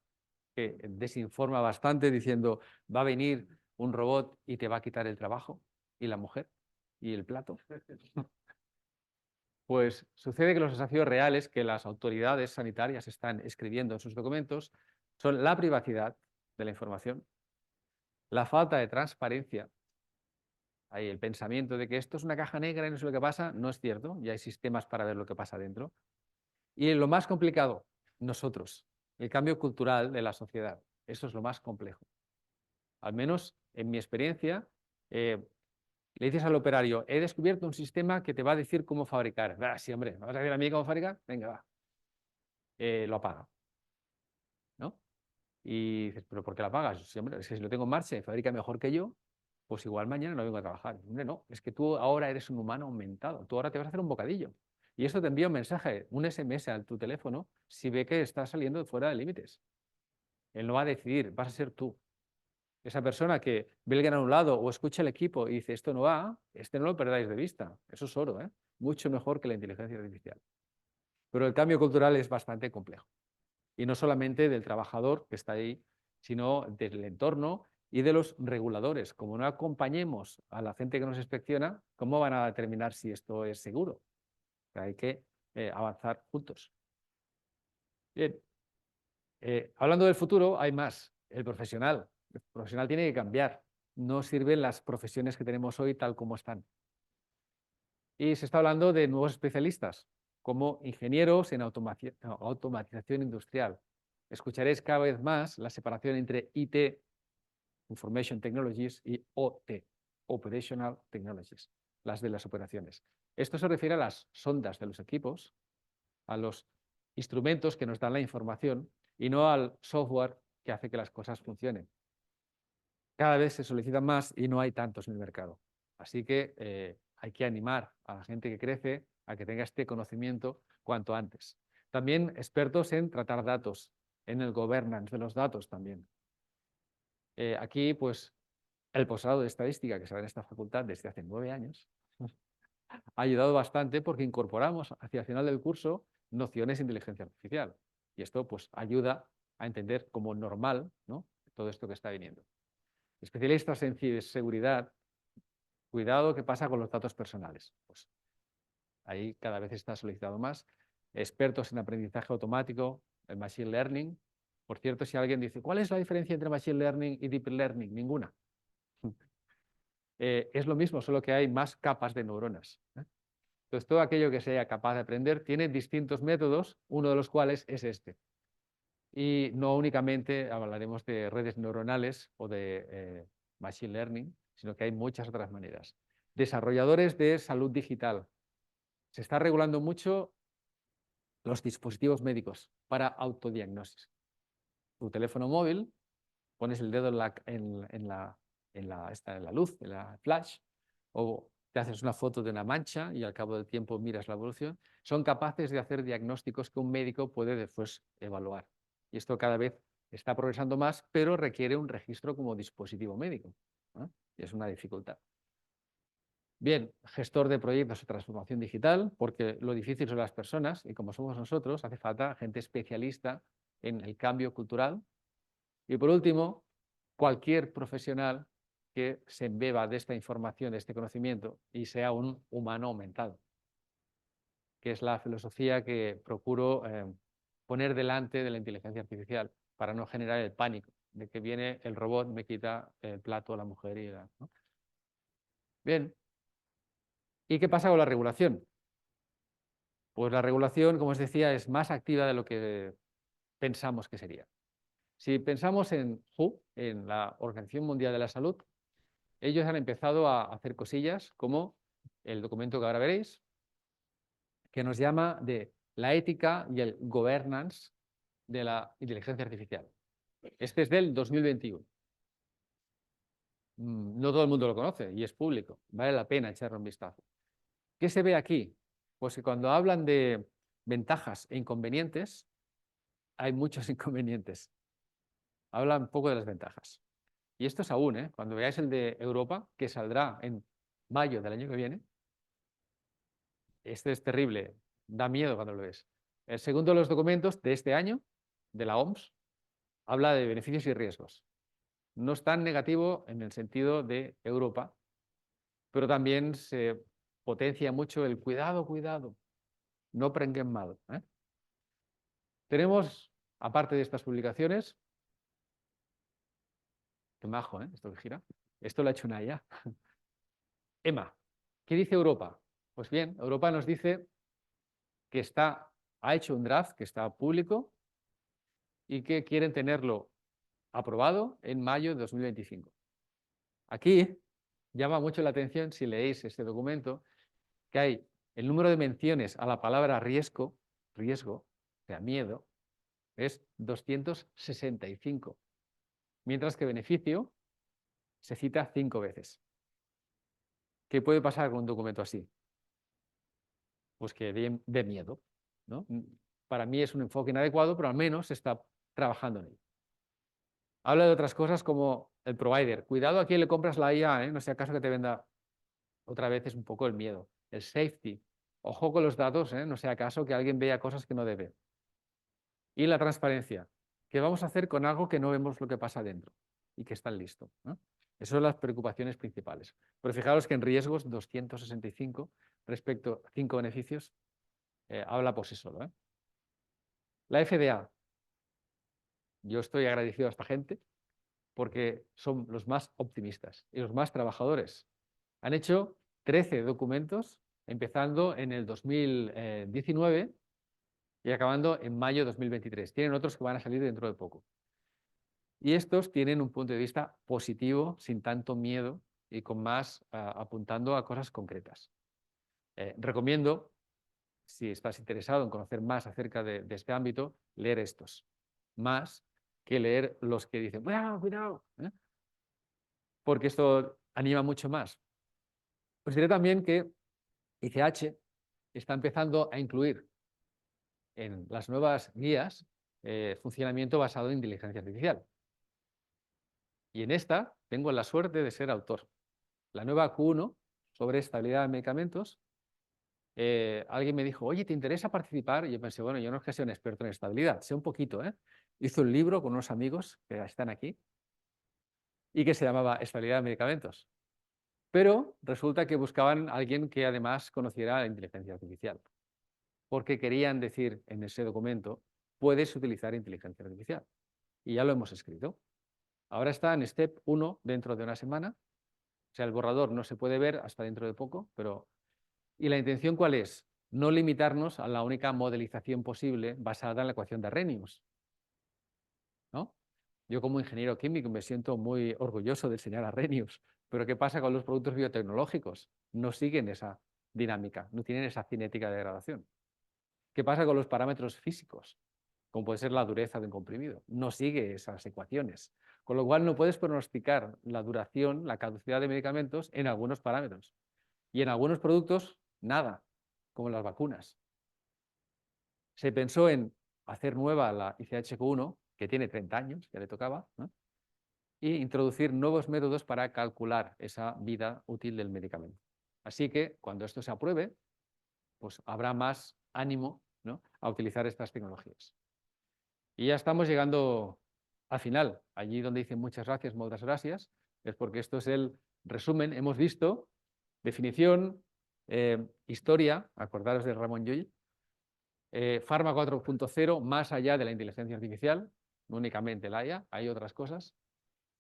que desinforma bastante diciendo va a venir un robot y te va a quitar el trabajo, y la mujer, y el plato. Pues sucede que los desafíos reales que las autoridades sanitarias están escribiendo en sus documentos son la privacidad de la información, la falta de transparencia. Hay el pensamiento de que esto es una caja negra y no sé lo que pasa, no es cierto, ya hay sistemas para ver lo que pasa dentro. Y lo más complicado, nosotros, el cambio cultural de la sociedad, eso es lo más complejo. Al menos en mi experiencia, le dices al operario, he descubierto un sistema que te va a decir cómo fabricar. Ah, sí, hombre, ¿me vas a decir a mí cómo fabricar? Venga, va. Lo apaga, ¿no? Y dices, ¿pero por qué lo apagas? Sí, hombre, es que si lo tengo en marcha y fabrica mejor que yo, pues igual mañana no vengo a trabajar. Hombre, no, es que tú ahora eres un humano aumentado, tú ahora te vas a hacer un bocadillo. Y esto te envía un mensaje, un SMS a tu teléfono, si ve que estás saliendo fuera de límites. Él no va a decidir, vas a ser tú. Esa persona que ve el granulado o escucha el equipo y dice, esto no va, este no lo perdáis de vista. Eso es oro, ¿eh? Mucho mejor que la inteligencia artificial. Pero el cambio cultural es bastante complejo. Y no solamente del trabajador que está ahí, sino del entorno y de los reguladores. Como no acompañemos a la gente que nos inspecciona, ¿cómo van a determinar si esto es seguro? O sea, hay que avanzar juntos. Bien, hablando del futuro, hay más. El profesional tiene que cambiar. No sirven las profesiones que tenemos hoy tal como están. Y se está hablando de nuevos especialistas, como ingenieros en automatización industrial. Escucharéis cada vez más la separación entre IT, Information Technologies, y OT, Operational Technologies, las de las operaciones. Esto se refiere a las sondas de los equipos, a los instrumentos que nos dan la información y no al software que hace que las cosas funcionen. cada vez se solicitan más y no hay tantos en el mercado. Así que hay que animar a la gente que crece a que tenga este conocimiento cuanto antes. También expertos en tratar datos, en el governance de los datos también. Aquí, pues, el posgrado de estadística que se da en esta facultad desde hace 9 años ha ayudado bastante porque incorporamos hacia el final del curso nociones de inteligencia artificial. Y esto, pues, ayuda a entender como normal, ¿no?, todo esto que está viniendo. Especialistas en ciberseguridad, cuidado qué pasa con los datos personales. Pues ahí cada vez está solicitado más. Expertos en aprendizaje automático, el machine learning. Por cierto, si alguien dice, ¿cuál es la diferencia entre machine learning y deep learning? Ninguna. Es lo mismo, solo que hay más capas de neuronas. Entonces, todo aquello que sea capaz de aprender tiene distintos métodos, uno de los cuales es este. Y no únicamente hablaremos de redes neuronales o de machine learning, sino que hay muchas otras maneras. Desarrolladores de salud digital. Se está regulando mucho los dispositivos médicos para autodiagnosis. Tu teléfono móvil, pones el dedo en la luz, en la flash, o te haces una foto de una mancha y al cabo del tiempo miras la evolución, son capaces de hacer diagnósticos que un médico puede después evaluar. Y esto cada vez está progresando más, pero requiere un registro como dispositivo médico, ¿no? Y es una dificultad. Bien, gestor de proyectos de transformación digital, porque lo difícil son las personas y como somos nosotros, hace falta gente especialista en el cambio cultural. Y por último, cualquier profesional que se embeba de esta información, de este conocimiento y sea un humano aumentado, que es la filosofía que procuro poner delante de la inteligencia artificial para no generar el pánico de que viene el robot, me quita el plato a la mujer. ¿No? Bien. ¿Y qué pasa con la regulación? Pues la regulación, como os decía, es más activa de lo que pensamos que sería. Si pensamos en WHO, en la Organización Mundial de la Salud, ellos han empezado a hacer cosillas como el documento que ahora veréis, que nos llama de la ética y el governance de la inteligencia artificial. Este es del 2021. No todo el mundo lo conoce y es público. Vale la pena echarle un vistazo. ¿Qué se ve aquí? Pues que cuando hablan de ventajas e inconvenientes, hay muchos inconvenientes. Hablan un poco de las ventajas. Y esto es aún, cuando veáis el de Europa, que saldrá en mayo del año que viene, este es terrible, da miedo cuando lo ves. El segundo de los documentos de este año, de la OMS, habla de beneficios y riesgos. No es tan negativo en el sentido de Europa, pero también se potencia mucho el cuidado, cuidado, no prenguen mal. Tenemos, aparte de estas publicaciones, qué majo, esto que gira, esto lo ha hecho una IA. Emma, ¿qué dice Europa? Pues bien, Europa nos dice que ha hecho un draft que está público y que quieren tenerlo aprobado en mayo de 2025. Aquí llama mucho la atención, si leéis este documento, que hay el número de menciones a la palabra riesgo, o sea, miedo, es 265, mientras que beneficio se cita 5 veces. ¿Qué puede pasar con un documento así? Pues que dé miedo, ¿no? Para mí es un enfoque inadecuado, pero al menos se está trabajando en ello. Habla de otras cosas como el provider. Cuidado a quién le compras la IA, no sea caso que te venda. Otra vez es un poco el miedo. El safety. Ojo con los datos, no sea caso que alguien vea cosas que no debe. Y la transparencia. ¿Qué vamos a hacer con algo que no vemos lo que pasa dentro y que está listo? Esas son las preocupaciones principales. Pero fijaros que en riesgos 265 respecto a 5 beneficios habla por sí solo. La FDA. Yo estoy agradecido a esta gente porque son los más optimistas y los más trabajadores. Han hecho 13 documentos, empezando en el 2019 y acabando en mayo de 2023. Tienen otros que van a salir dentro de poco. Y estos tienen un punto de vista positivo, sin tanto miedo y con más apuntando a cosas concretas. Recomiendo, si estás interesado en conocer más acerca de este ámbito, leer estos, más que leer los que dicen, cuidado, cuidado. porque esto anima mucho más. Os diré también que ICH está empezando a incluir en las nuevas guías funcionamiento basado en inteligencia artificial. Y en esta tengo la suerte de ser autor. La nueva Q1 sobre estabilidad de medicamentos, alguien me dijo, oye, ¿te interesa participar? Y yo pensé, bueno, yo no es que sea un experto en estabilidad, sé un poquito, ¿eh? Hice un libro con unos amigos que están aquí y que se llamaba Estabilidad de medicamentos. Pero resulta que buscaban a alguien que además conociera la inteligencia artificial, porque querían decir en ese documento, puedes utilizar inteligencia artificial. Y ya lo hemos escrito. Ahora está en Step 1 dentro de una semana. O sea, el borrador no se puede ver hasta dentro de poco, pero... ¿Y la intención cuál es? No limitarnos a la única modelización posible basada en la ecuación de Arrhenius, ¿no? Yo como ingeniero químico me siento muy orgulloso de enseñar Arrhenius, pero ¿qué pasa con los productos biotecnológicos? No siguen esa dinámica, no tienen esa cinética de degradación. ¿Qué pasa con los parámetros físicos? Como puede ser la dureza de un comprimido. No sigue esas ecuaciones. Con lo cual no puedes pronosticar la duración, la caducidad de medicamentos en algunos parámetros. Y en algunos productos, nada, como las vacunas. Se pensó en hacer nueva la ICHQ1, que tiene 30 años, ya le tocaba, ¿no? Y introducir nuevos métodos para calcular esa vida útil del medicamento. Así que cuando esto se apruebe, pues habrá más ánimo, ¿no?, a utilizar estas tecnologías. Y ya estamos llegando al final. Allí donde dicen muchas gracias, es porque esto es el resumen. Hemos visto definición, historia, acordaros de Ramón Llull, Pharma 4.0, más allá de la inteligencia artificial, no únicamente la IA, hay otras cosas.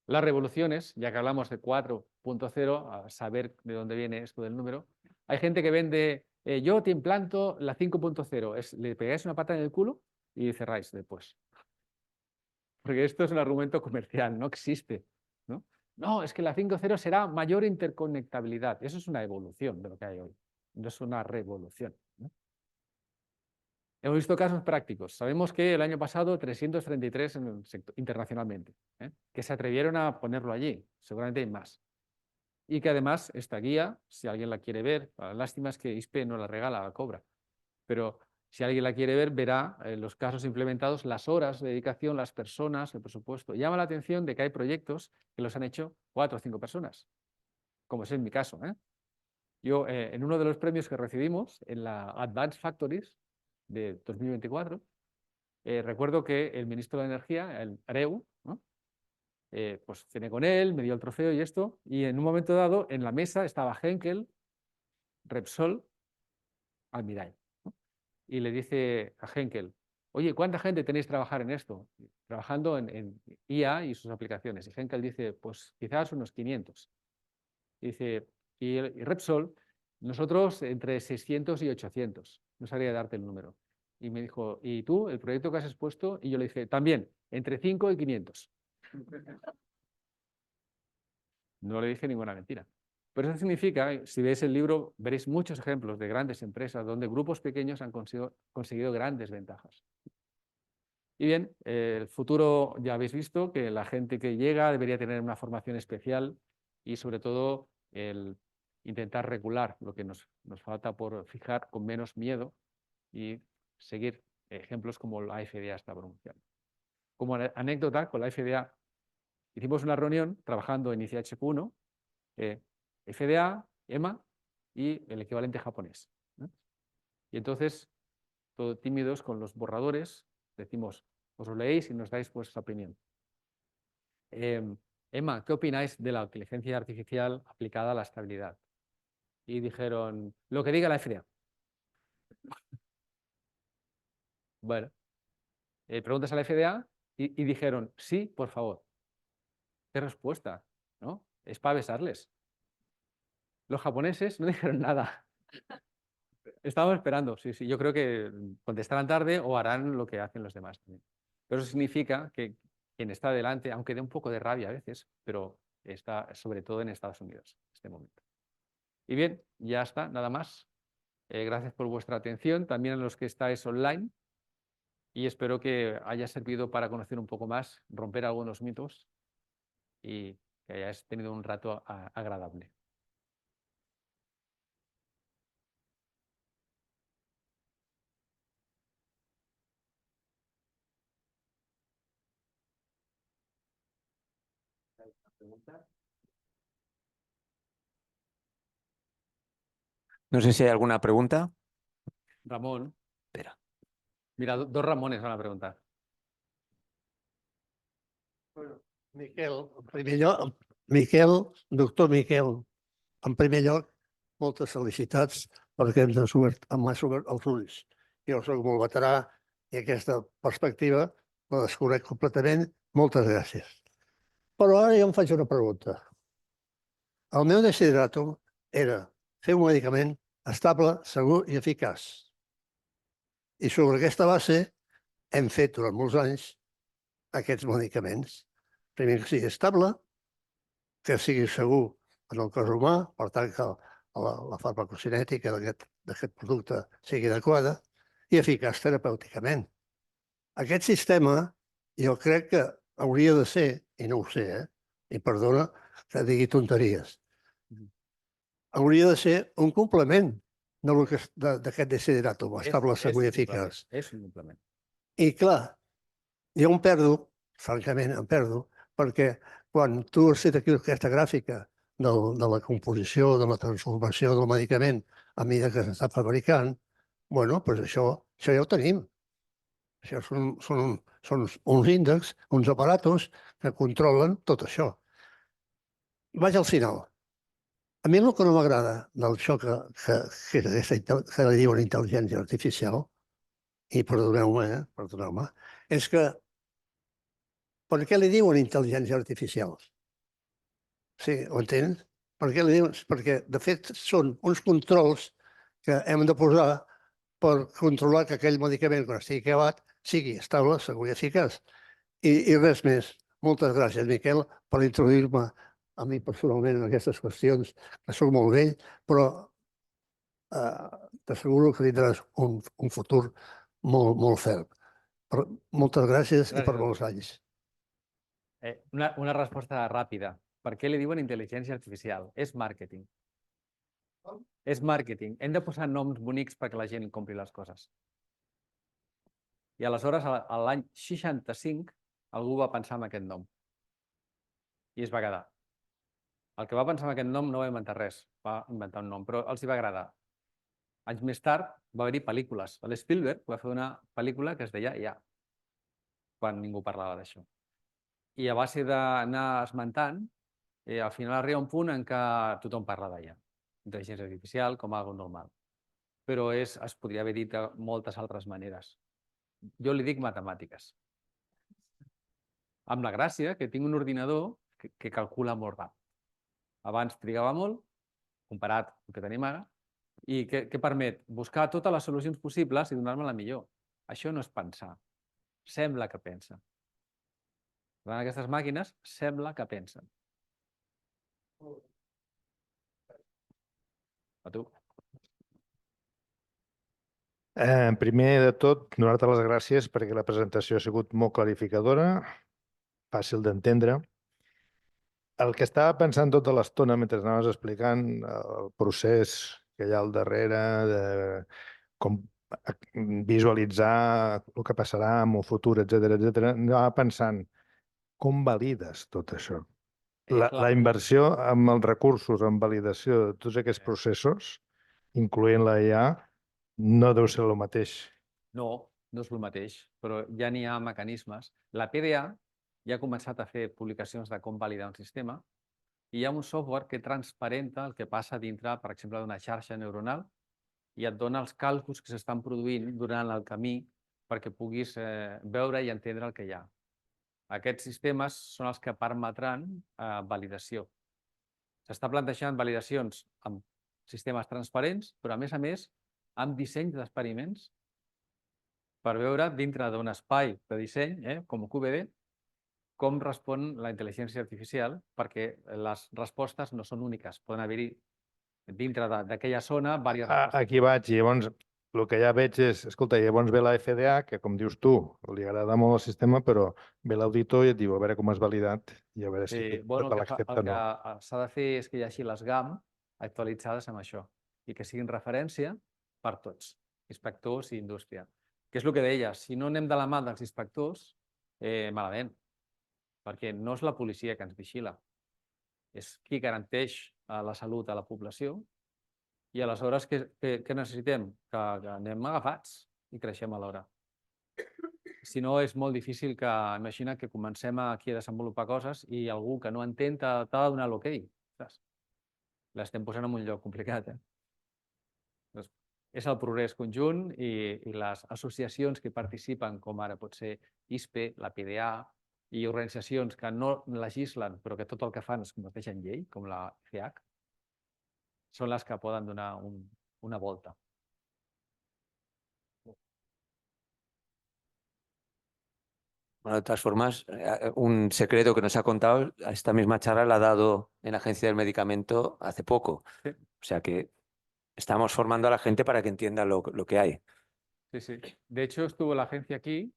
Las revoluciones, ya que hablamos de 4.0, a saber de dónde viene esto del número. Hay gente que vende, yo te implanto la 5.0, le pegáis una pata en el culo y cerráis después. Porque esto es un argumento comercial, no existe, ¿no? No, es que la 5.0 será mayor interconectabilidad. Eso es una evolución de lo que hay hoy, no es una revolución, ¿no? Hemos visto casos prácticos. Sabemos que el año pasado 333 en el sector, internacionalmente, que se atrevieron a ponerlo allí, seguramente hay más. Y que además esta guía, si alguien la quiere ver, la lástima es que ISPE no la regala, la cobra, pero si alguien la quiere ver, verá los casos implementados, las horas de dedicación, las personas, el presupuesto. Llama la atención de que hay proyectos que los han hecho 4 o 5 personas, como es en mi caso, ¿eh? Yo, en uno de los premios que recibimos, en la Advanced Factories de 2024, recuerdo que el ministro de Energía, el Areu, ¿no?, pues cené con él, me dio el trofeo y esto, y en un momento dado, en la mesa estaba Henkel, Repsol, Almirall, ¿no? Y le dice a Henkel, oye, ¿cuánta gente tenéis trabajar en esto? Trabajando en IA y sus aplicaciones. Y Henkel dice, pues quizás unos 500. Y dice, y Repsol, nosotros entre 600 y 800. No sabría darte el número. Y me dijo, ¿y tú, el proyecto que has expuesto? Y yo le dije, también, entre 5 y 500. No le dije ninguna mentira. Pero eso significa, si veis el libro, veréis muchos ejemplos de grandes empresas donde grupos pequeños han conseguido grandes ventajas. Y bien, el futuro ya habéis visto que la gente que llega debería tener una formación especial y sobre todo el intentar regular lo que nos falta por fijar con menos miedo y seguir ejemplos como la FDA está pronunciando. Como anécdota, con la FDA hicimos una reunión trabajando en ICHQ1, FDA, EMA y el equivalente japonés, ¿no? Y entonces, todo tímidos con los borradores, decimos, os lo leéis y nos dais vuestra opinión. EMA, ¿qué opináis de la inteligencia artificial aplicada a la estabilidad? Y dijeron, lo que diga la FDA. Bueno, preguntas a la FDA y dijeron, sí, por favor. ¿Qué respuesta? ¿No? Es para besarles. Los japoneses no dijeron nada. Estábamos esperando, sí, sí. Yo creo que contestarán tarde o harán lo que hacen los demás también. Pero eso significa que quien está delante, aunque dé un poco de rabia a veces, pero está sobre todo en Estados Unidos en este momento. Y bien, ya está, nada más. Gracias por vuestra atención, también a los que estáis online. Y espero que haya servido para conocer un poco más, romper algunos mitos y que hayáis tenido un rato agradable. No sé si hay alguna pregunta. Ramón. Espera. Mira, dos Ramones van a preguntar. Miquel, en primer lloc, doctor Miquel, en primer lloc, moltes felicitats perquè m'has obert els ulls. Jo soc molt veterà i aquesta perspectiva la desconec completament. Moltes gràcies. Però ara jo em faig una pregunta. El meu desideratum era fer un medicament estable, segur i eficaç. I sobre aquesta base hem fet durant molts anys aquests medicaments. Primer que sigui estable, que sigui segur en el cos humà, per tant que la farmacocinètica d'aquest producte sigui adequada i eficaç terapèuticament. Aquest sistema jo crec que hauria de ser, i no ho sé, i perdona que digui tonteries, hauria de ser un complement d'aquest desideratum, estable, segur i eficaç. És un complement. I clar, jo em perdo, francament em perdo, perquè quan tu has fet aquí aquesta gràfica de la composició, de la transformació del medicament a mesura que s'està fabricant, bueno, doncs això ja ho tenim. Això són uns índexs, uns aparatos que controlen tot això. Vaig al final. A mi el que no m'agrada d'això que li diuen intel·ligència artificial, i perdoneu-me, és que per què li diuen intel·ligència artificial? Sí, ho entens? Per què li diuen? Perquè, de fet, són uns controls que hem de posar per controlar que aquell medicament, quan estigui acabat, sigui estable, segur i eficaç. I res més. Moltes gràcies, Miquel, per introduir-me a mi personalment en aquestes qüestions, que soc molt vell, però t'asseguro que tindràs un futur molt ferm. Moltes gràcies i per molts anys. Una resposta ràpida. Per què li diuen intel·ligència artificial? És màrqueting. És màrqueting. Hem de posar noms bonics perquè la gent compri les coses. I aleshores, l'any 65, algú va pensar en aquest nom. I es va quedar. El que va pensar en aquest nom no va inventar res, va inventar un nom, però els hi va agradar. Anys més tard va haver-hi pel·lícules. L'Spielberg va fer una pel·lícula que es deia Ja, quan ningú parlava d'això. I a base d'anar esmentant, al final arriba un punt en què tothom parla d'IA. Intel·ligència artificial com a cosa normal. Però es podria haver dit de moltes altres maneres. Jo li dic matemàtiques. Amb la gràcia que tinc un ordinador que calcula molt ràpid. Abans trigava molt, comparat amb el que tenim ara, i que permet buscar totes les solucions possibles i donar-me la millor. Això no és pensar. Sembla que pensa. Per tant, aquestes màquines sembla que pensen. A tu. Primer de tot, donar-te les gràcies perquè la presentació ha sigut molt clarificadora, fàcil d'entendre. El que estava pensant tota l'estona mentre anaves explicant el procés que hi ha al darrere, de com visualitzar el que passarà en el futur, etc, anava pensant com valides tot això. La inversió en els recursos, en validació de tots aquests processos, incloent la IA, no deu ser el mateix. No, no és el mateix, però ja n'hi ha mecanismes. La PDA ja ha començat a fer publicacions de com validar un sistema i hi ha un software que transparenta el que passa dintre, per exemple, d'una xarxa neuronal i et dona els càlculs que s'estan produint durant el camí perquè puguis veure i entendre el que hi ha. Aquests sistemes són els que permetran validació. S'està plantejant validacions amb sistemes transparents, però a més, amb dissenys d'experiments per veure dintre d'un espai de disseny, com QBD, com respon la intel·ligència artificial, perquè les respostes no són úniques. Poden haver-hi dintre d'aquella zona diverses respostes. Aquí vaig, i llavors el que ja veig és, escolta, llavors ve la FDA, que com dius tu, li agrada molt el sistema, però ve l'auditor i et diu a veure com has validat i a veure si Sí, te bueno, el que l'accepta o no. s'ha de fer és que hi hagi les GAM actualitzades amb això i que siguin referència per tots, inspectors i indústria. Que és el que deies, si no anem de la mà dels inspectors, malament, perquè no és la policia que ens vigila, és qui garanteix la salut a la població i aleshores què necessitem? Que anem agafats i creixem alhora. Si no, és molt difícil que, imagina que comencem aquí a desenvolupar coses i algú que no entén t'ha de donar l'ok. L'estem posant en un lloc complicat. Doncs és el progrés conjunt i les associacions que participen, com ara pot ser ISPE, la PDA, i organitzacions que no legislen però que tot el que fan es converteix en llei, com la FEAC, són les que poden donar una volta. Bueno, de todas formas, un secreto que nos ha contado, a esta misma charla la ha dado en la Agencia del Medicamento hace poco. Sí. O sea que estamos formando a la gente para que entienda lo que hay. Sí, sí. De hecho, estuvo la agencia aquí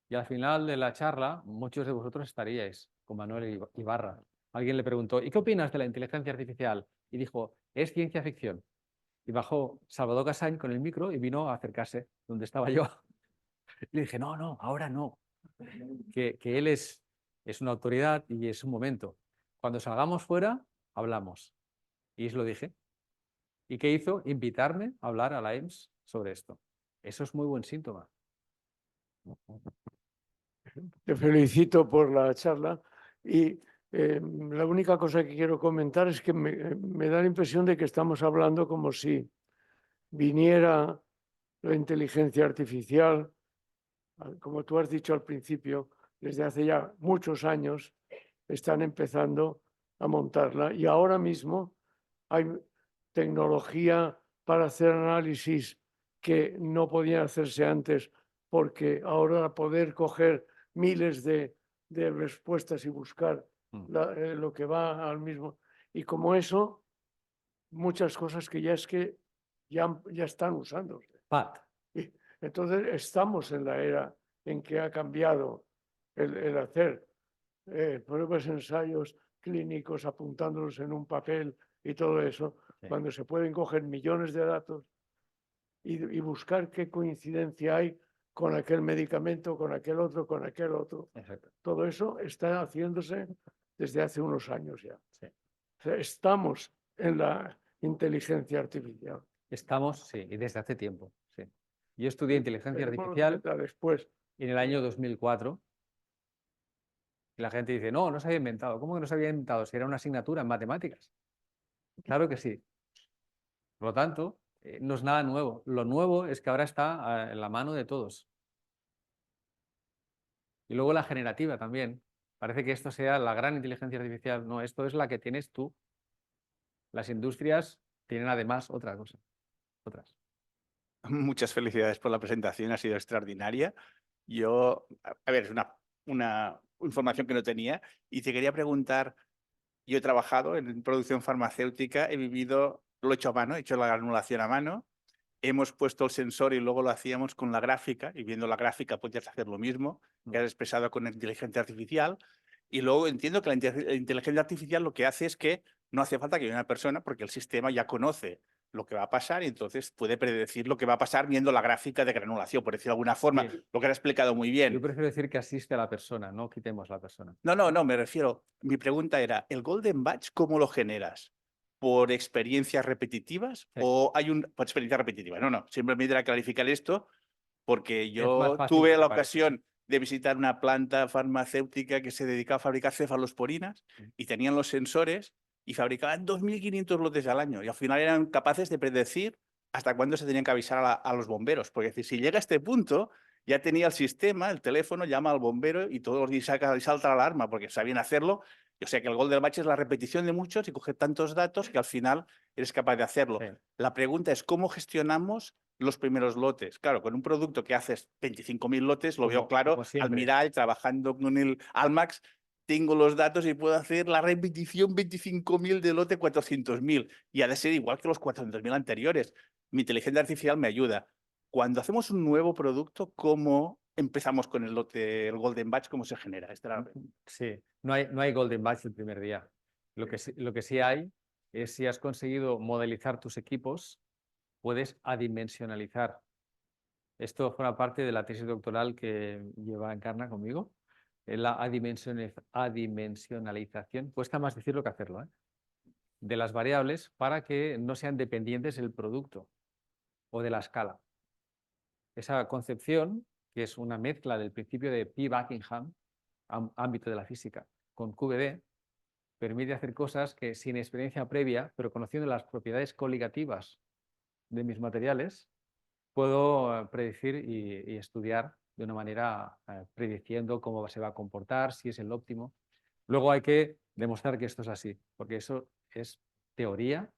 y al final de la charla muchos de vosotros estaríais, con Manuel Ibarra. Alguien le preguntó, ¿y qué opinas de la inteligencia artificial? Y dijo, es ciencia ficción. Y bajó Salvador Casañ con el micro y vino a acercarse donde estaba yo. Y le dije, no, ahora no. Que él es una autoridad y es un momento. Cuando salgamos fuera, hablamos. Y os lo dije. ¿Y qué hizo? Invitarme a hablar a la EMS sobre esto. Eso es muy buen síntoma. Te felicito por la charla y la única cosa que quiero comentar es que me da la impresión de que estamos hablando como si viniera la inteligencia artificial, como tú has dicho al principio, desde hace ya muchos años están empezando a montarla y ahora mismo hay tecnología para hacer análisis que no podían hacerse antes porque ahora poder coger miles de respuestas y buscar lo que va al mismo. Y como eso, muchas cosas que ya están usando. Pat. Entonces estamos en la era en que ha cambiado el hacer pruebas, ensayos clínicos, apuntándolos en un papel y todo eso, cuando se pueden coger millones de datos y buscar qué coincidencia hay con aquel medicamento, con aquel otro, con aquel otro. Exacto. Todo eso está haciéndose desde hace unos años ya. Sí. O sea, estamos en la inteligencia artificial. Estamos, sí, y desde hace tiempo. Sí. Yo estudié inteligencia Veremos artificial después. en el año 2004 y la gente dice, no se había inventado. ¿Cómo que no se había inventado? Si era una asignatura en matemáticas. Claro que sí. Por lo tanto, no es nada nuevo. Lo nuevo es que ahora está en la mano de todos. Y luego la generativa también. Parece que esto sea la gran inteligencia artificial. No, esto es la que tienes tú. Las industrias tienen además otra cosa. Otras. Muchas felicidades por la presentación, ha sido extraordinaria. Yo, a ver, es una información que no tenía y te quería preguntar, yo he trabajado en producción farmacéutica, lo he hecho a mano, he hecho la granulación a mano, hemos puesto el sensor y luego lo hacíamos con la gráfica y viendo la gráfica podías hacer lo mismo, que has expresado con inteligencia artificial. Y luego entiendo que la inteligencia artificial lo que hace es que no hace falta que haya una persona porque el sistema ya conoce lo que va a pasar y entonces puede predecir lo que va a pasar viendo la gráfica de granulación, por decirlo de alguna forma, Sí. lo que has explicado muy bien. Yo prefiero decir que asiste a la persona, no quitemos la persona. No, me refiero, mi pregunta era, ¿el Golden Badge cómo lo generas? ¿Por experiencias repetitivas? Sí. ¿O hay por experiencia repetitiva? No, simplemente era clarificar esto porque más yo fácil tuve que la parece. ocasión de visitar una planta farmacéutica que se dedicaba a fabricar cefalosporinas y tenían los sensores y fabricaban 2.500 lotes al año y al final eran capaces de predecir hasta cuándo se tenían que avisar a los bomberos. Porque es decir, si llega a este punto, ya tenía el sistema, el teléfono, llama al bombero y todos los días salta la alarma porque sabían hacerlo. O sea que el Golden Badge es la repetición de muchos y coger tantos datos que al final eres capaz de hacerlo. Sí. La pregunta es, ¿cómo gestionamos los primeros lotes? Claro, con un producto que haces 25.000 lotes, lo veo claro, como siempre. Almirall, trabajando con el Almax, tengo los datos y puedo hacer la repetición 25.000 de lote 400.000 y ha de ser igual que los 400.000 anteriores. Mi inteligencia artificial me ayuda. cuando hacemos un nuevo producto, ¿cómo empezamos con el lote, el Golden Batch? ¿Cómo se genera? Sí, no hay Golden Batch el primer día. Lo que sí hay es si has conseguido modelizar tus equipos, puedes adimensionalizar. Esto forma parte de la tesis doctoral que lleva Encarna conmigo. La adimensionalización, cuesta más decirlo que hacerlo, de las variables para que no sean dependientes del producto o de la escala. Esa concepción, que es una mezcla del principio de P. Buckingham, ámbito de la física, con QED, permite hacer cosas que sin experiencia previa, pero conociendo las propiedades coligativas de mis materiales, puedo predecir y estudiar de una manera prediciendo cómo se va a comportar, si es el óptimo. Luego hay que demostrar que esto es así, porque eso es teoría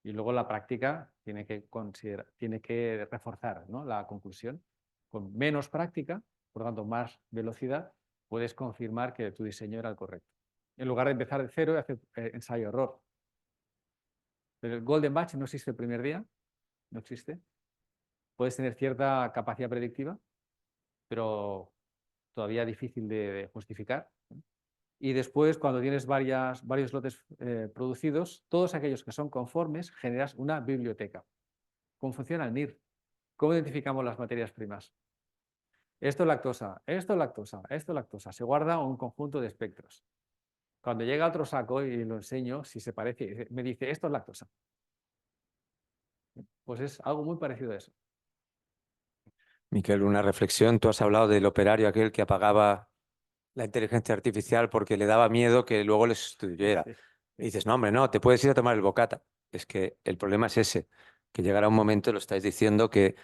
y luego la práctica tiene que reforzar, ¿no?, la conclusión. Con menos práctica, por lo tanto más velocidad, puedes confirmar que tu diseño era el correcto. En lugar de empezar de cero y hacer ensayo-error. Pero el Golden Batch no existe el primer día, no existe. Puedes tener cierta capacidad predictiva, pero todavía difícil de justificar. Y después, cuando tienes varios lotes producidos, todos aquellos que son conformes, generas una biblioteca. ¿Cómo funciona el NIR? ¿Cómo identificamos las materias primas? Esto es lactosa, esto es lactosa, esto es lactosa. Se guarda un conjunto de espectros. Cuando llega otro saco y lo enseño, si se parece, me dice, esto es lactosa. Pues es algo muy parecido a eso. Miquel, una reflexión. Tú has hablado del operario aquel que apagaba la inteligencia artificial porque le daba miedo que luego le sustituyera. Sí. Y dices, no, hombre, no, te puedes ir a tomar el bocata. Es que el problema es ese, que llegará un momento, lo estáis diciendo, que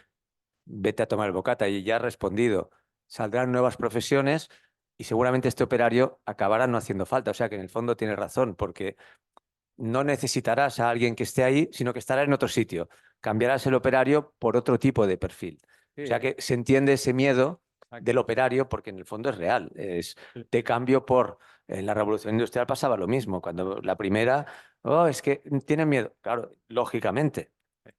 vete a tomar el bocata y ya has respondido. Saldrán nuevas profesiones y seguramente este operario acabará no haciendo falta. O sea que en el fondo tienes razón, porque no necesitarás a alguien que esté ahí, sino que estará en otro sitio. Cambiarás el operario por otro tipo de perfil. O sea que se entiende ese miedo del operario porque en el fondo es real. De cambio por la revolución industrial pasaba lo mismo. Cuando la primera, oh, es que tienen miedo. Claro, lógicamente,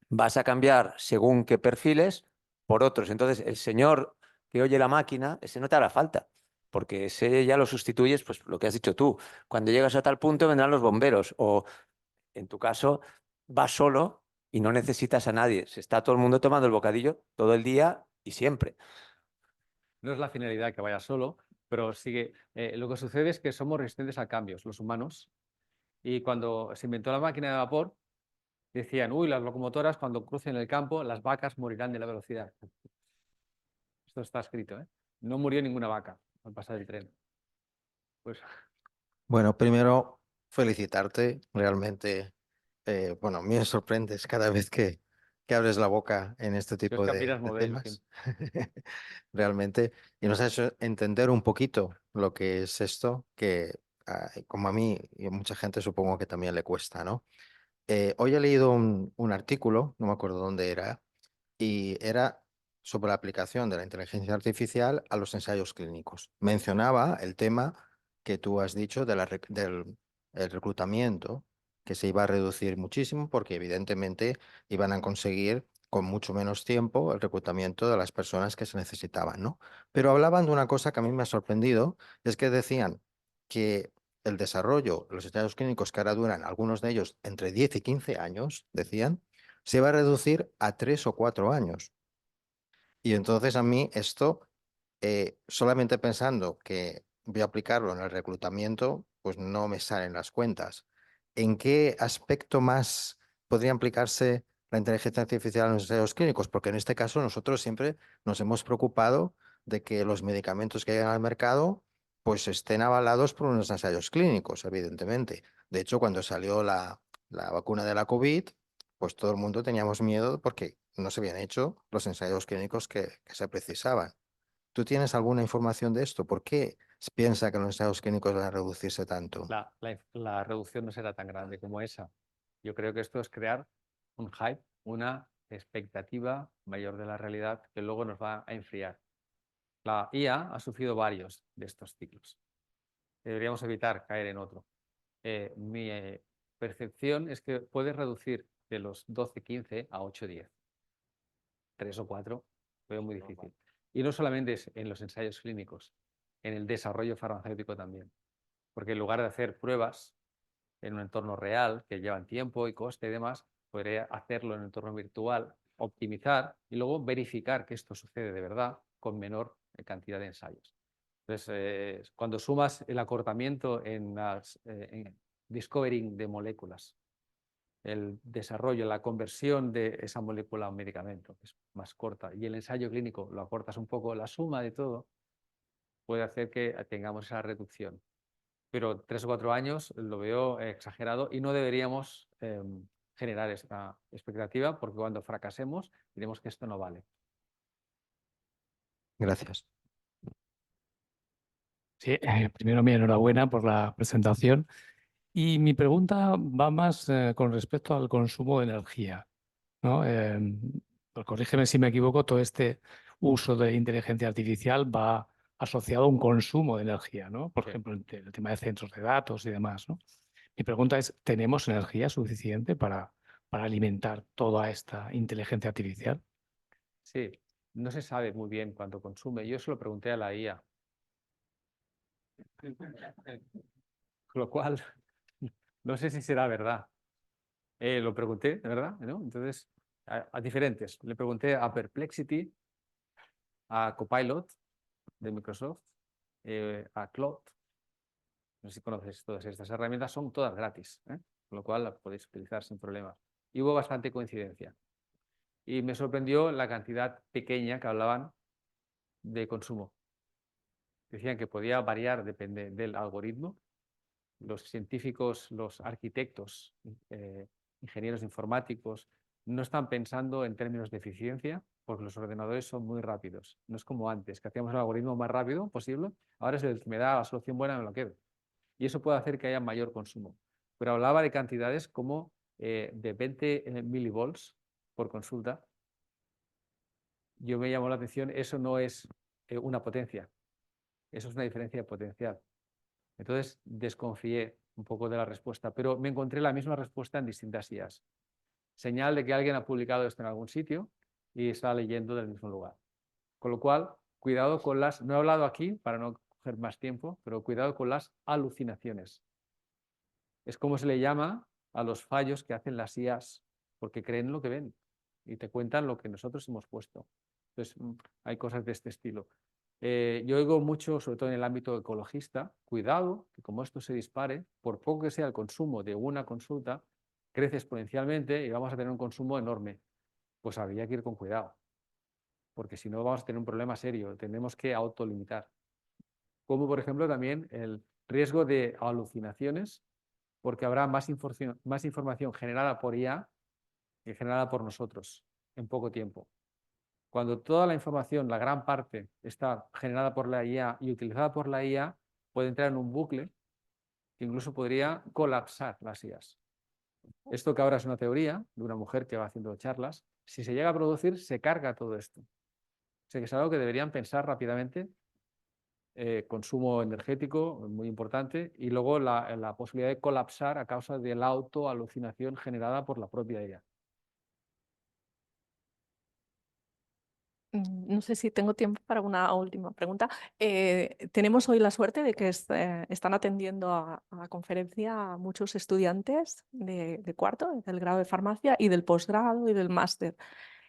vas a cambiar según qué perfiles por otros. Entonces, el señor que oye la máquina, ese no te hará falta, porque ese ya lo sustituyes, pues lo que has dicho tú. Cuando llegas a tal punto vendrán los bomberos o, en tu caso, vas solo y no necesitas a nadie. Se está todo el mundo tomando el bocadillo todo el día y siempre. No es la finalidad que vaya solo, pero sigue. Lo que sucede es que somos resistentes a cambios, los humanos. Y cuando se inventó la máquina de vapor, decían, uy, las locomotoras cuando crucen el campo, las vacas morirán de la velocidad. Esto está escrito, ¿eh? No murió ninguna vaca al pasar el tren. Pues Bueno, primero felicitarte. Realmente, bueno, me sorprendes cada vez que abres la boca en este los tipo capinas de modelo. temas. Realmente. Y nos has hecho entender un poquito lo que es esto, que como a mí y a mucha gente supongo que también le cuesta, ¿no? Hoy he leído un artículo, no me acuerdo dónde era, y era sobre la aplicación de la inteligencia artificial a los ensayos clínicos. Mencionaba el tema que tú has dicho de del el reclutamiento, que se iba a reducir muchísimo porque evidentemente iban a conseguir con mucho menos tiempo el reclutamiento de las personas que se necesitaban, ¿no? Pero hablaban de una cosa que a mí me ha sorprendido, es que decían que el desarrollo, los ensayos clínicos que ahora duran, algunos de ellos entre 10 y 15 años, decían, se va a reducir a 3 o 4 años. Y entonces a mí esto, solamente pensando que voy a aplicarlo en el reclutamiento, pues no me salen las cuentas. ¿En qué aspecto más podría aplicarse la inteligencia artificial en los ensayos clínicos? Porque en este caso nosotros siempre nos hemos preocupado de que los medicamentos que llegan al mercado pues estén avalados por unos ensayos clínicos, evidentemente. De hecho, cuando salió la vacuna de la COVID, pues todo el mundo teníamos miedo porque no se habían hecho los ensayos clínicos que se precisaban. ¿Tú tienes alguna información de esto? ¿Por qué se piensa que los ensayos clínicos van a reducirse tanto? La reducción no será tan grande como esa. Yo creo que esto es crear un hype, una expectativa mayor de la realidad que luego nos va a enfriar. La IA ha sufrido varios de estos ciclos. Deberíamos evitar caer en otro. Mi percepción es que puedes reducir de los 12-15 a 8-10. 3 o 4 Lo veo muy difícil. Y no solamente es en los ensayos clínicos, en el desarrollo farmacéutico también. Porque en lugar de hacer pruebas en un entorno real, que llevan tiempo y coste y demás, podría hacerlo en un entorno virtual, optimizar y luego verificar que esto sucede de verdad con menor cantidad de ensayos. Entonces, cuando sumas el acortamiento en discovering de moléculas, el desarrollo, la conversión de esa molécula a un medicamento, que es más corta, y el ensayo clínico lo acortas un poco, la suma de todo puede hacer que tengamos esa reducción. Pero 3 o 4 años lo veo exagerado y no deberíamos generar esta expectativa, porque cuando fracasemos diremos que esto no vale. Gracias. Sí, primero mi enhorabuena por la presentación. Y mi pregunta va más con respecto al consumo de energía, ¿no? Pues corrígeme si me equivoco, todo este uso de inteligencia artificial va asociado a un consumo de energía, ¿no? Por Sí. ejemplo, el tema de centros de datos y demás, ¿no? Mi pregunta es, ¿tenemos energía suficiente para alimentar toda esta inteligencia artificial? Sí, no se sabe muy bien cuánto consume. Yo se lo pregunté a la IA. Con lo cual, no sé si será verdad. Lo pregunté, de verdad, ¿no? Entonces, a diferentes. Le pregunté a Perplexity, a Copilot de Microsoft, a Claude. No sé si conoces todas estas herramientas, son todas gratis, ¿eh? Con lo cual las podéis utilizar sin problema. Y hubo bastante coincidencia. Y me sorprendió la cantidad pequeña que hablaban de consumo. Decían que podía variar, depende del algoritmo. Los científicos, los arquitectos, ingenieros informáticos, no están pensando en términos de eficiencia, porque los ordenadores son muy rápidos. No es como antes, que hacíamos el algoritmo más rápido posible. Ahora es el que me da la solución buena, me lo quedo. Y eso puede hacer que haya mayor consumo. Pero hablaba de cantidades como de 20 milivolts por consulta. Yo me llamó la atención, eso no es una potencia, eso es una diferencia potencial. Entonces desconfié un poco de la respuesta, pero me encontré la misma respuesta en distintas IAs. Señal de que alguien ha publicado esto en algún sitio y está leyendo del mismo lugar. Con lo cual, cuidado con las, no he hablado aquí para no coger más tiempo, pero cuidado con las alucinaciones. Es como se le llama a los fallos que hacen las IAs, porque creen lo que ven y te cuentan lo que nosotros hemos puesto. Entonces, hay cosas de este estilo. Yo oigo mucho, sobre todo en el ámbito ecologista, cuidado, que como esto se dispare, por poco que sea el consumo de una consulta, crece exponencialmente y vamos a tener un consumo enorme. Pues habría que ir con cuidado, porque si no vamos a tener un problema serio, tenemos que autolimitar. Como por ejemplo también el riesgo de alucinaciones, porque habrá más información generada por IA que generada por nosotros en poco tiempo. Cuando toda la información, la gran parte, está generada por la IA y utilizada por la IA, puede entrar en un bucle que incluso podría colapsar las IAs. Esto que ahora es una teoría de una mujer que va haciendo charlas, si se llega a producir, se carga todo esto. O sea que es algo que deberían pensar rápidamente. Consumo energético, muy importante, y luego la posibilidad de colapsar a causa de la autoalucinación generada por la propia IA. No sé si tengo tiempo para una última pregunta. Tenemos hoy la suerte de que están atendiendo a la conferencia a muchos estudiantes de cuarto, del grado de farmacia y del posgrado y del máster.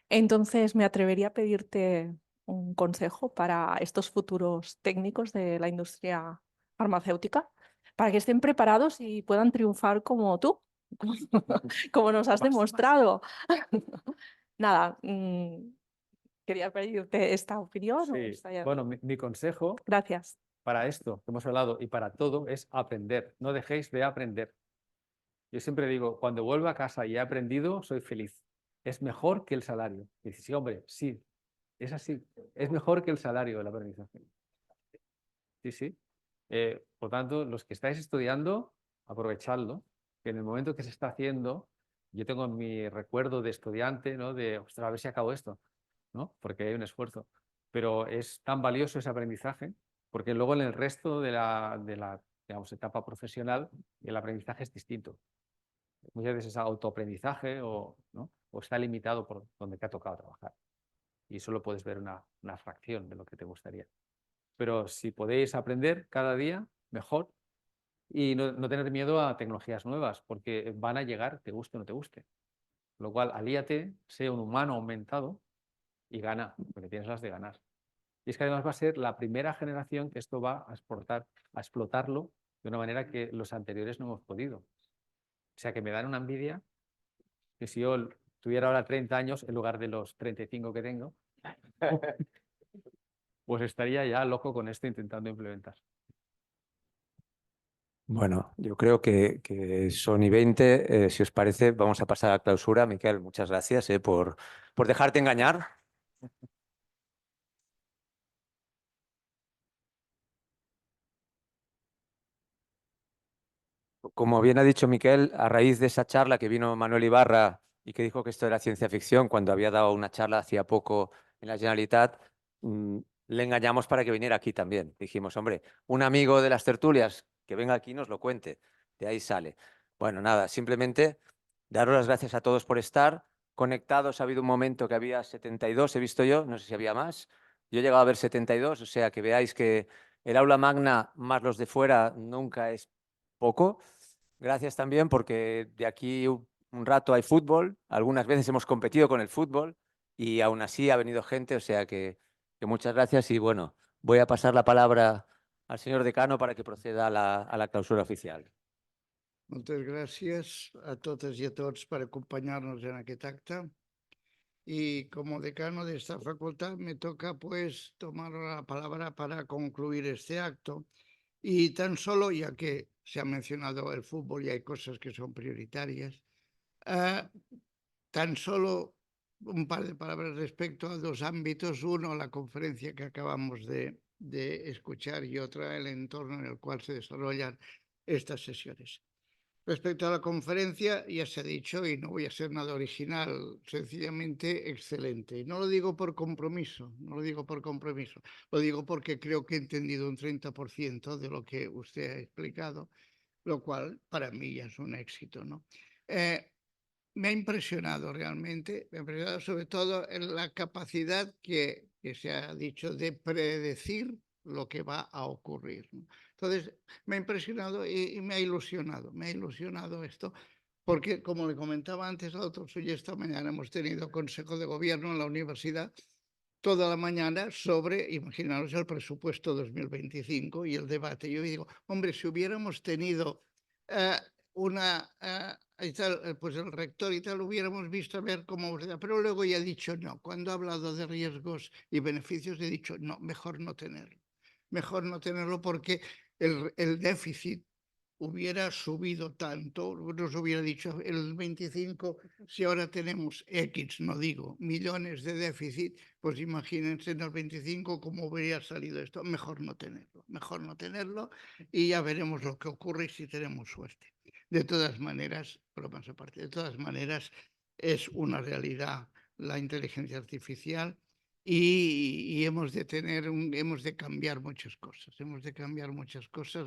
Entonces me atrevería a pedirte un consejo para estos futuros técnicos de la industria farmacéutica, para que estén preparados y puedan triunfar como tú, como nos has demostrado. Nada, quería pedirte esta opinión. Sí. Bueno, mi consejo Gracias. para esto que hemos hablado y para todo es aprender. No dejéis de aprender. Yo siempre digo, cuando vuelvo a casa y he aprendido, soy feliz. Es mejor que el salario. Y dices, sí, hombre, sí, es así. Es mejor que el salario del aprendizaje. Sí, sí. Por tanto, los que estáis estudiando, aprovechadlo, que en el momento que se está haciendo, yo tengo mi recuerdo de estudiante, ¿no? De, ostras, a ver si acabo esto, ¿no? Porque hay un esfuerzo. Pero es tan valioso ese aprendizaje, porque luego en el resto de la digamos, etapa profesional, el aprendizaje es distinto. Muchas veces es autoaprendizaje ¿no? O está limitado por donde te ha tocado trabajar. y solo puedes ver una fracción de lo que te gustaría. Pero si podéis aprender cada día, mejor, y no tener miedo a tecnologías nuevas, porque van a llegar, te guste o no te guste. Lo cual, alíate, sea un humano aumentado y gana, porque tienes las de ganar. Y es que además va a ser la primera generación que esto va a explotarlo de una manera que los anteriores no hemos podido. O sea que me dan una envidia que si yo tuviera ahora 30 años en lugar de los 35 que tengo, pues estaría ya loco con esto intentando implementar. Bueno, yo creo que son y 20. Si os parece, vamos a pasar a la clausura. Miquel, muchas gracias por dejarte engañar. Como bien ha dicho Miquel, a raíz de esa charla que vino Manuel Ibarra y que dijo que esto era ciencia ficción, cuando había dado una charla hacía poco en la Generalitat, le engañamos para que viniera aquí también. Dijimos, hombre, un amigo de las tertulias que venga aquí y nos lo cuente. De ahí sale. Bueno, nada, simplemente daros las gracias a todos por estar conectados. Ha habido un momento que había 72, he visto yo, no sé si había más. Yo he llegado a ver 72, o sea que veáis que el aula magna más los de fuera nunca es poco. Gracias también porque de aquí un rato hay fútbol. Algunas veces hemos competido con el fútbol y aún así ha venido gente, o sea que muchas gracias y bueno, voy a pasar la palabra al señor decano para que proceda a la clausura oficial. Moltes gràcies a totes i a tots per acompanyar-nos en aquest acte. Y como decano de esta facultad me toca pues tomar la palabra para concluir este acto. Y tan solo, ya que se ha mencionado el fútbol y hay cosas que son prioritarias, tan solo un par de palabras respecto a dos ámbitos. Uno, la conferencia que acabamos de escuchar y otra, el entorno en el cual se desarrollan estas sesiones. Respecto a la conferencia, ya se ha dicho, y no voy a ser nada original, sencillamente excelente. Y no lo digo por compromiso, lo digo porque creo que he entendido un 30% de lo que usted ha explicado, lo cual para mí ya es un éxito, ¿no? Me ha impresionado realmente, me ha impresionado sobre todo en la capacidad que se ha dicho de predecir lo que va a ocurrir, ¿no? Entonces, me ha impresionado y me ha ilusionado esto, porque como le comentaba antes a otros, hoy esta mañana hemos tenido Consejo de Gobierno en la universidad toda la mañana sobre, imaginaros, el presupuesto 2025 y el debate. Yo digo, hombre, si hubiéramos tenido pues el rector y tal, hubiéramos visto a ver cómo, pero luego ya he dicho no. Cuando ha hablado de riesgos y beneficios, he dicho no, mejor no tenerlo porque el déficit hubiera subido tanto, nos hubiera dicho el 25, si ahora tenemos X, no digo, millones de déficit, pues imagínense en el 25 cómo hubiera salido esto. Mejor no tenerlo y ya veremos lo que ocurre si tenemos suerte. De todas maneras, bromas aparte, de todas maneras es una realidad la inteligencia artificial. Y hemos de cambiar muchas cosas,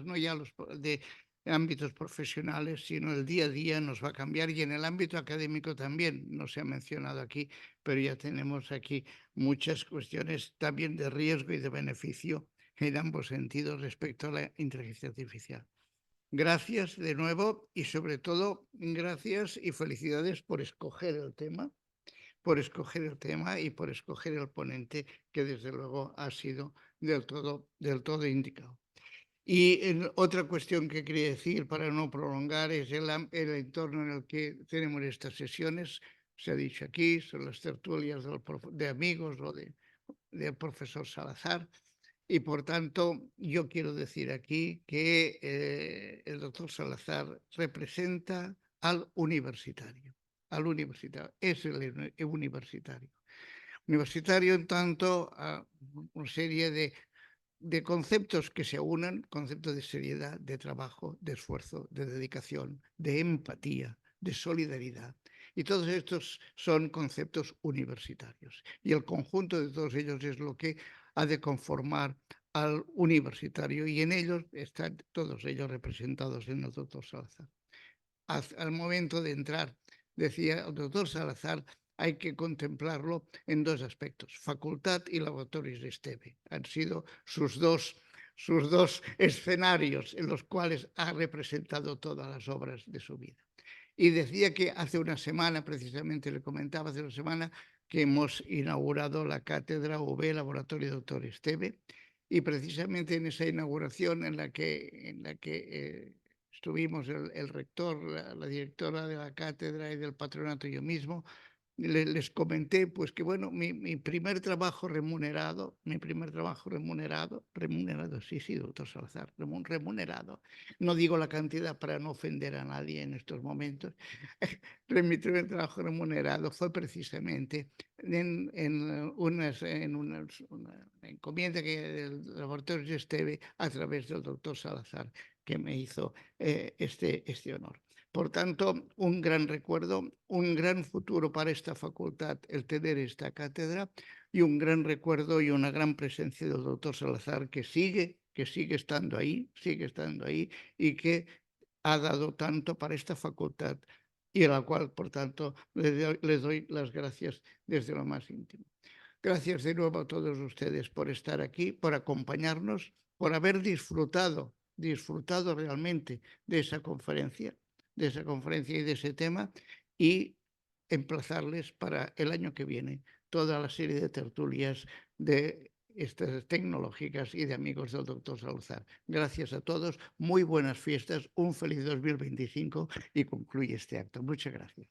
no ya los de ámbitos profesionales, sino el día a día nos va a cambiar y en el ámbito académico también, no se ha mencionado aquí, pero ya tenemos aquí muchas cuestiones también de riesgo y de beneficio en ambos sentidos respecto a la inteligencia artificial. Gracias de nuevo y sobre todo gracias y felicidades por escoger el tema y por escoger el ponente que desde luego ha sido del todo indicado. Y otra cuestión que quería decir para no prolongar es el entorno en el que tenemos estas sesiones. Se ha dicho aquí, son las tertulias de amigos o del profesor Salazar. Y por tanto, yo quiero decir aquí que el doctor Salazar representa al universitario, es el universitario. Universitario en tanto a una serie de conceptos que se unan, conceptos de seriedad, de trabajo, de esfuerzo, de dedicación, de empatía, de solidaridad. Y todos estos son conceptos universitarios. Y el conjunto de todos ellos es lo que ha de conformar al universitario y en ellos están todos ellos representados en el doctor Salazar. Al momento de entrar, decía el doctor Salazar, hay que contemplarlo en dos aspectos, facultad y laboratorios Esteve. Han sido sus dos escenarios en los cuales ha representado todas las obras de su vida. Y decía que hace una semana, precisamente le comentaba hace una semana, que hemos inaugurado la cátedra UB Laboratorio Doctor Esteve, y precisamente en esa inauguración en la que estuvimos el rector, la directora de la cátedra y del patronato y yo mismo, les comenté pues que bueno, mi primer trabajo remunerado, sí, doctor Salazar, remunerado, no digo la cantidad para no ofender a nadie en estos momentos, mi primer trabajo remunerado fue precisamente en una encomienda del laboratorio Esteve a través del doctor Salazar, que me hizo este honor. Por tanto, un gran recuerdo, un gran futuro para esta facultad el tener esta cátedra, y un gran recuerdo y una gran presencia del doctor Salazar, que sigue estando ahí y que ha dado tanto para esta facultad y a la cual, por tanto, les doy las gracias desde lo más íntimo. Gracias de nuevo a todos ustedes por estar aquí, por acompañarnos, por haber disfrutado realmente de esa conferencia y de ese tema, y emplazarles para el año que viene toda la serie de tertulias de estas tecnológicas y de amigos del doctor Salazar. Gracias a todos, muy buenas fiestas, un feliz 2025 y concluye este acto. Muchas gracias.